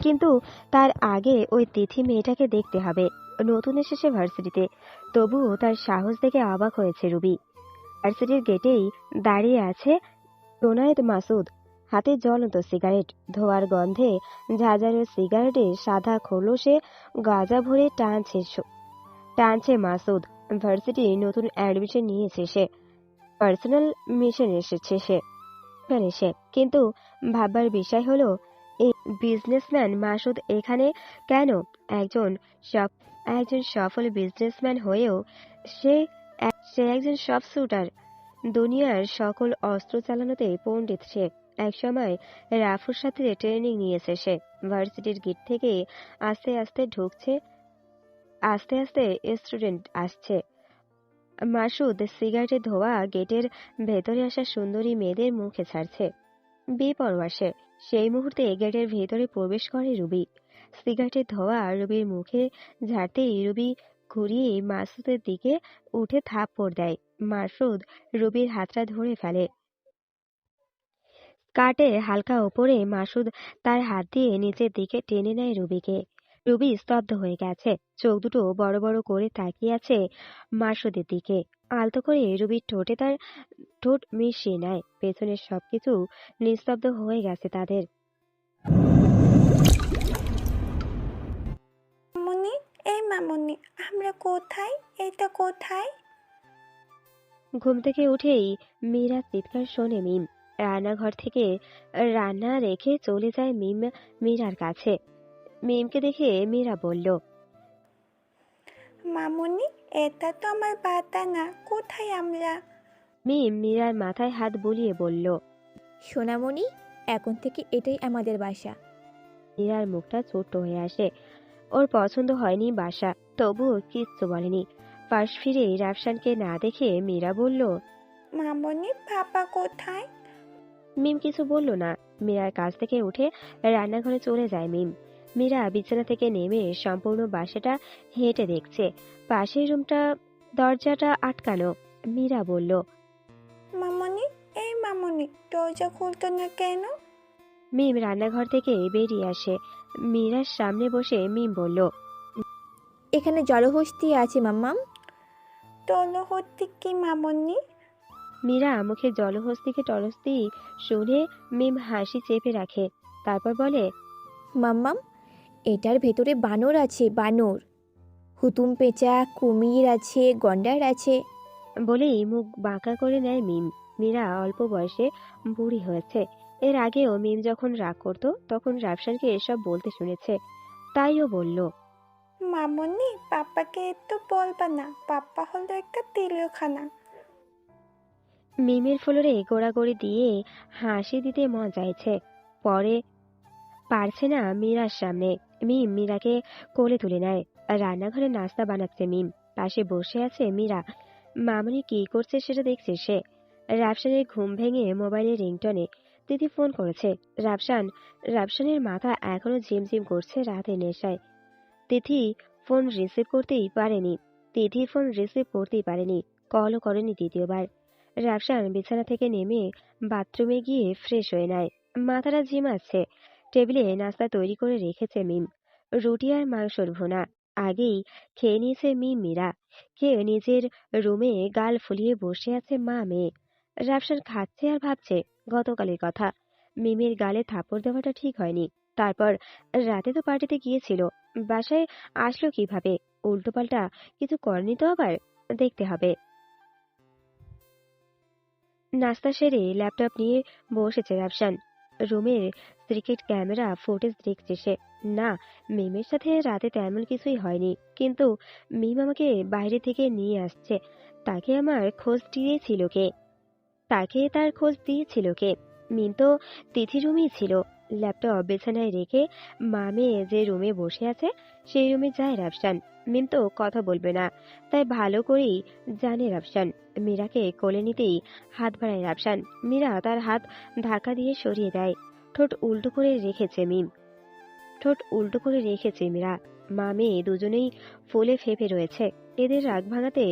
কিন্তু তার আগে ওই তিথি মেয়েটাকে দেখতে হবে। নতুন এসেছে ভার্সিটিতে, তবুও তার সাহস দেখে অবাক হয়েছে রুবি। ভার্সিটির গেটেই দাঁড়িয়ে আছে জোনায়েদ মাসুদ, হাতে জ্বলন্ত সিগারেট। ধোয়ার গন্ধে ঝাঁঝালো সিগারেটে সাদা খোলসে গাঁজা ভরে টানছে মাসুদ। ভার্সিটি নতুন অ্যাডমিশন নিয়েছে সে, পার্সোনাল মিশন এসেছে সে। কিন্তু ভাববার বিষয় হলো, এই বিজনেসম্যান মাসুদ এখানে কেন? একজন সফল বিজনেসম্যান হয়েও সে একজন শপ শুটার। দুনিয়ার সকল অস্ত্র চালানোতে পণ্ডিত সে। একসময় রাফুর সাথে ট্রেনিং নিয়েছে সে। ভার্সিটির গেট থেকে আস্তে আস্তে স্টুডেন্ট আসছে। মাসুদ সিগারেটে ধোয়া গেটের ভেতরে আসা সুন্দরী মেয়েদের মুখে ছাড়ছে। বেপরোয়া সে। সেই মুহূর্তে গেটের ভেতরে প্রবেশ করে রুবি। সিগারেটের ধোয়া রুবির মুখে ঝাড়তেই রুবি ঘুরিয়ে মাসুদের দিকে উঠে থাপ্পড় দেয়। মাসুদ রুবির হাতটা ধরে ফেলে। স্কার্টের হালকা ওপরে মাসুদ তার হাত দিয়ে নিচের দিকে টেনে নেয় রুবিকে। রুবি স্তব্ধ হয়ে গেছে, চোখ দুটো বড় বড় করে তাকিয়ে আছে মাসুদের দিকে। আলতো করে রুবির ঠোঁটে তার ঠোঁট মিশিয়ে নেয়। পেছনের সবকিছু নিস্তব্ধ হয়ে গেছে তাদের। মামুনি, এই মামুনি, আমরা কোথায়? এটা কোথায়? ঘুম থেকে উঠেই মীরা চিৎকার শোনে মিম। রান্নাঘর থেকে রান্না রেখে চলে যায় মীরার কাছে। মিমকে দেখে মীরা বলল, মামুনি, এটা তো আমার বাতা না, কোথায় আমরা? মিম মীরার মাথায় হাত বুলিয়ে বলল, সোনামণি, এখন থেকে এটাই আমাদের বাসা। মীরার মুখটা ছোট্ট হয়ে আসে। ওর পছন্দ হয়নি বাসা, তবুও কিচ্ছু বলেনি। পাশ ফিরে রাফসানকে না দেখে মীরা বলল, মামুনি, পাপা কোথায়? মিম কিছু বলল না। মীরার কাছ থেকে উঠে রান্নাঘরে চলে যায় মিম। মীরা বিছানা থেকে নেমে সম্পূর্ণ বাসাটা হেঁটে দেখছে। পাশের রুমটা দরজাটা আটকানো। মীরা বলল, মামুনি, এই মামুনি, দরজা খুলতো না কেন? মিম রান্নাঘর থেকে বেরিয়ে আসে। মীরার সামনে বসে মিম বলল, এখানে জলহস্তি আছে মাম্মাম। জলহস্তি কি মামুনি? মীরা মুখে জলহস্তিকে টলস্তি শুনে মিম হাসি চেপে রাখে, তারপর বলে, মাম্মাম, এটার ভেতরে বানর আছে, বানর। হুতুম পেঁচা, কুমির আছে, গন্ডার আছে। বলেই মুখ বাঁকা করে নেয় মিম। মীরা অল্প বয়সে বুড়ি হয়েছে। এর আগেও মিম যখন রাগ করতো তখন রাফসানকে এসব বলতে শুনেছে, তাই ও বলল, মামনি, পাপ্পাকে একটু বলবা না, পাপ্পা হলো একটা তেলখানা। মিমের ফ্লোরে গোড়াগড়ি দিয়ে হাসি দিতে মন চাইছে, পরে পারছে না মীরার সামনে। মিম মীরাকে কোলে তুলে নেয়। রান্নাঘরে নাস্তা বানাচ্ছে মিম, পাশে বসে আছে মীরা। মামনি কি করছে সেটা দেখছে সে। রাফসানের ঘুম ভেঙে মোবাইলের রিংটনে তিথি ফোন করেছে। রাফসানের মাথা এখনো ঝিমঝিম করছে রাতের নেশায়। তিথি ফোন রিসিভ করতেই পারেনি, কলও করেনি দ্বিতীয়বার। রাফসান বিছানা থেকে নেমে বাথরুমে গিয়ে ফ্রেশ হয়ে নেয়। মাথাটা ঝিমাচ্ছে। টেবিলে নাস্তা তৈরি করে রেখেছে মিম, রুটি আর মাংসর ভুনা। আগেই খেয়ে নিয়েছে মিম মীরা। খেয়ে নিজের রুমে গাল ফুলিয়ে বসে আছে মা মেয়ে। রাফসান খাচ্ছে আর ভাবছে গতকালের কথা। মিমের গালে থাপড় দেওয়াটা ঠিক হয়নি। তারপর রাতে তো পার্টিতে গিয়েছিল, বাসায় আসলো কিভাবে? উল্টোপাল্টা কিছু করেনি তো আবার? দেখতে হবে। নাস্তা সেরে ল্যাপটপ নিয়ে বসেছে রাফসান। রুমের ক্রিকেট ক্যামেরা ফুটেজ দেখছে সে। না, মিমের সাথে রাতে তেমন কিছুই হয়নি, কিন্তু মিম আমাকে বাইরে থেকে নিয়ে আসছে। তাকে তার খোঁজ দিয়েছিল কে? মিম তো তিথি রুমেই ছিল। ল্যাপটপ বিছানায় রেখে মা মেয়ে যে রুমে বসে আছে সেই রুমে যায় রাফসান। মিম তো কথা বলবে না, তাই ভালো করেই জানে রাফসান। মীরাকে কোলে নিতেই হাত বাড়ায় রাফসান। মীরা তার হাত ধাক্কা দিয়ে সরিয়ে দেয়। ঠোঁট উল্টো করে রেখেছে মীরা। মা মেয়ে দুজনেই ফুলে ফেপে রয়েছে। এদের রাগ ভাঙাতে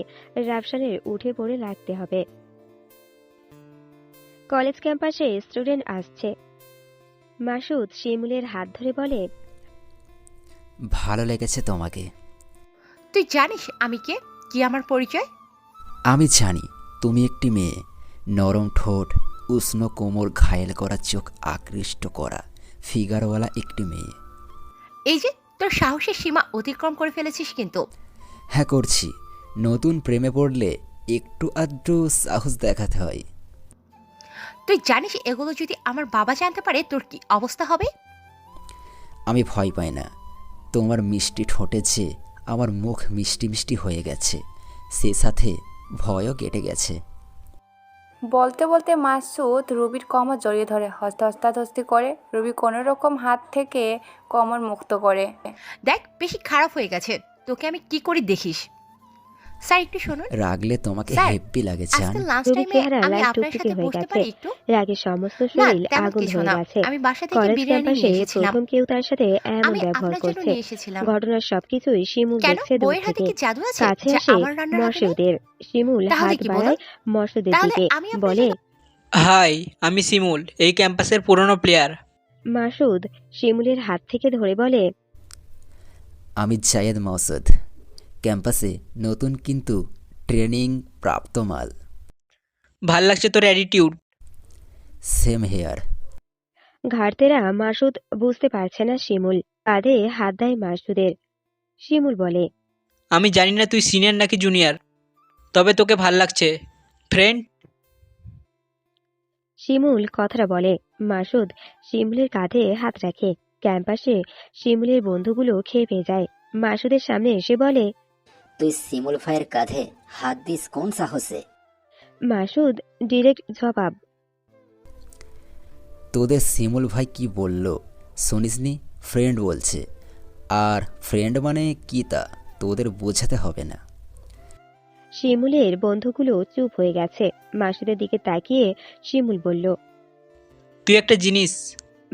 রাফসানের উঠে পড়ে লাগতে হবে। কলেজ ক্যাম্পাসে স্টুডেন্ট আসছে। মাসুদ শিমুলের হাত ধরে বলে, ভালো লেগেছে তোমাকে। তুই জানিস আমি কে, কি আমার পরিচয়? আমি জানি তুমি একটি মেয়ে, নরম ঠোঁট, উষ্ণ কোমর, ঘায়েল করা চোখ, আকৃষ্ট করা ফিগারওয়ালা একটি মেয়ে। এই যে তোর সাহসের সীমা অতিক্রম করে ফেলেছিস কিন্তু। হ্যাঁ করছি, নতুন প্রেমে পড়লে একটু আধটু সাহস দেখাতে হয়। তুই জানিস এগুলো যদি আমার বাবা জানতে পারে তোর কি অবস্থা হবে? আমি ভয় পাই না। তোমার মিষ্টি ঠোঁটে যে আমার মুখ মিষ্টি মিষ্টি হয়ে গেছে, সে সাথে ভয়ও কেটে গেছে। বলতে বলতে মাসুদ রুবির কোমর জড়িয়ে ধরে হস্তাধস্তি করে। রুবি কোনো রকম হাত থেকে কোমর মুক্ত করে। দেখ, বেশি খারাপ হয়ে গেছে, তোকে আমি কি করি দেখিস। স্যার একটু শুনুন। রাগলে তোমাকে হেব্বি লাগে জান। আজকে লাঞ্চ টাইমে আমি আপনার সাথে বসতে পারি একটু? রাগে সমস্ত শরীর আগুন হয়ে গেছে। আমি বাসা থেকে বিরিয়ানি নিয়ে এসেছিলাম। প্রথম কেউ তার সাথে এমন ব্যবহার করছে। ঘটনার সবকিছুই শিমুল দেখছে দূর থেকে। কাছে আসে মর্ষদের। শিমুল হাত বাড়ায় মর্ষদের দিকে, বলে, হাই, আমি শিমুল, এই ক্যাম্পাসের পুরনো প্লেয়ার। মাসুদ শিমুলের হাত থেকে ধরে বলে, আমি জায়েদ মাসুদ, ক্যাম্পাসে নতুন কিন্তু ট্রেনিং প্রাপ্ত মাল। ভাল লাগছে তোর অ্যাটিটিউড। Same here. ঘাড়তেরা মাসুদ বুঝতে পারছে না শিমুল। কাঁধে হাত দেয় মাসুদের। শিমুল বলে, আমি জানি না তুই সিনিয়র নাকি জুনিয়র, তবে তোকে ভাল লাগছে ফ্রেন্ড। শিমুল কথাটা বলে। মাসুদ শিমুলের কাঁধে হাত রাখে। ক্যাম্পাসে শিমুলের বন্ধুগুলো খেয়ে পেয়ে যায়। মাসুদের সামনে এসে বলে, তুই শিমুল ভাইয়ের কাঁধে হাত দিস কোন সাহসে? মাসুদ ডিরেক্ট জবাব, তোদের শিমুল ভাই কি বলল শুনিসনি? ফ্রেন্ড বলছে। আর ফ্রেন্ড মানে কি তা তোদের বোঝাতে হবে না। শিমুলের বন্ধুগুলো চুপ হয়ে গেছে। মাসুদের দিকে তাকিয়ে শিমুল বলল, তুই একটা জিনিস।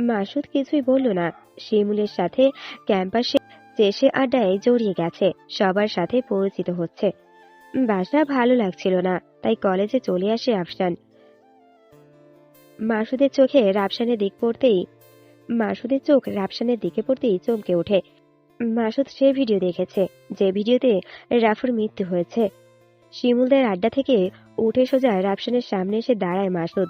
মাসুদ কিছুই বলল না। শিমুলের সাথে ক্যাম্পাসে চেষে আড্ডায় জড়িয়ে গেছে, সবার সাথে পরিচিত হচ্ছে। বাসা ভালো লাগছিল না, তাই কলেজে চলে আসে রাফসান। মাসুদের চোখ রাফসানের দিকে পড়তেই চমকে ওঠে। মাসুদ সে ভিডিও দেখেছে যে ভিডিওতে রাফুর মৃত্যু হয়েছে। শিমুলদের আড্ডা থেকে উঠে সোজা রাফসানের সামনে এসে দাঁড়ায় মাসুদ।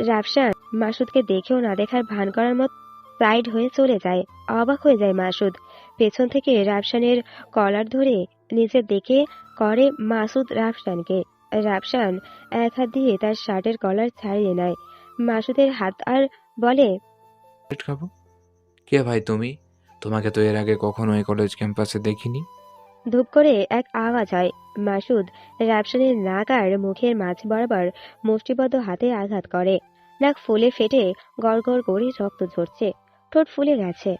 রাফসান মাসুদকে দেখেও না দেখার ভান করার মতো সাইড হয়ে চলে যায়। অবাক হয়ে যায় মাসুদ। পেছন থেকে রাফসানের কলার ধরে নিচের দিকে করে মাসুদ রাফসানকে। রাফসান এক হাত দিয়ে তার শার্টের কলার ছাড়িয়ে নেয় মাসুদের হাত আর বলে, চকলেট খাবো? কে ভাই তুমি? তোমাকে তো এর আগে কখনো এই কলেজ ক্যাম্পাসে দেখিনি। ধূপ করে এক আওয়াজ হয়। মাসুদ রাফসানের নাক আর মুখের মাঝ বরাবর মুষ্টিবদ্ধ হাতে আঘাত করে। নাক ফুলে ফেটে গড় গড় করে রক্ত ঝরছে, ঠোঁট ফুলে গেছে।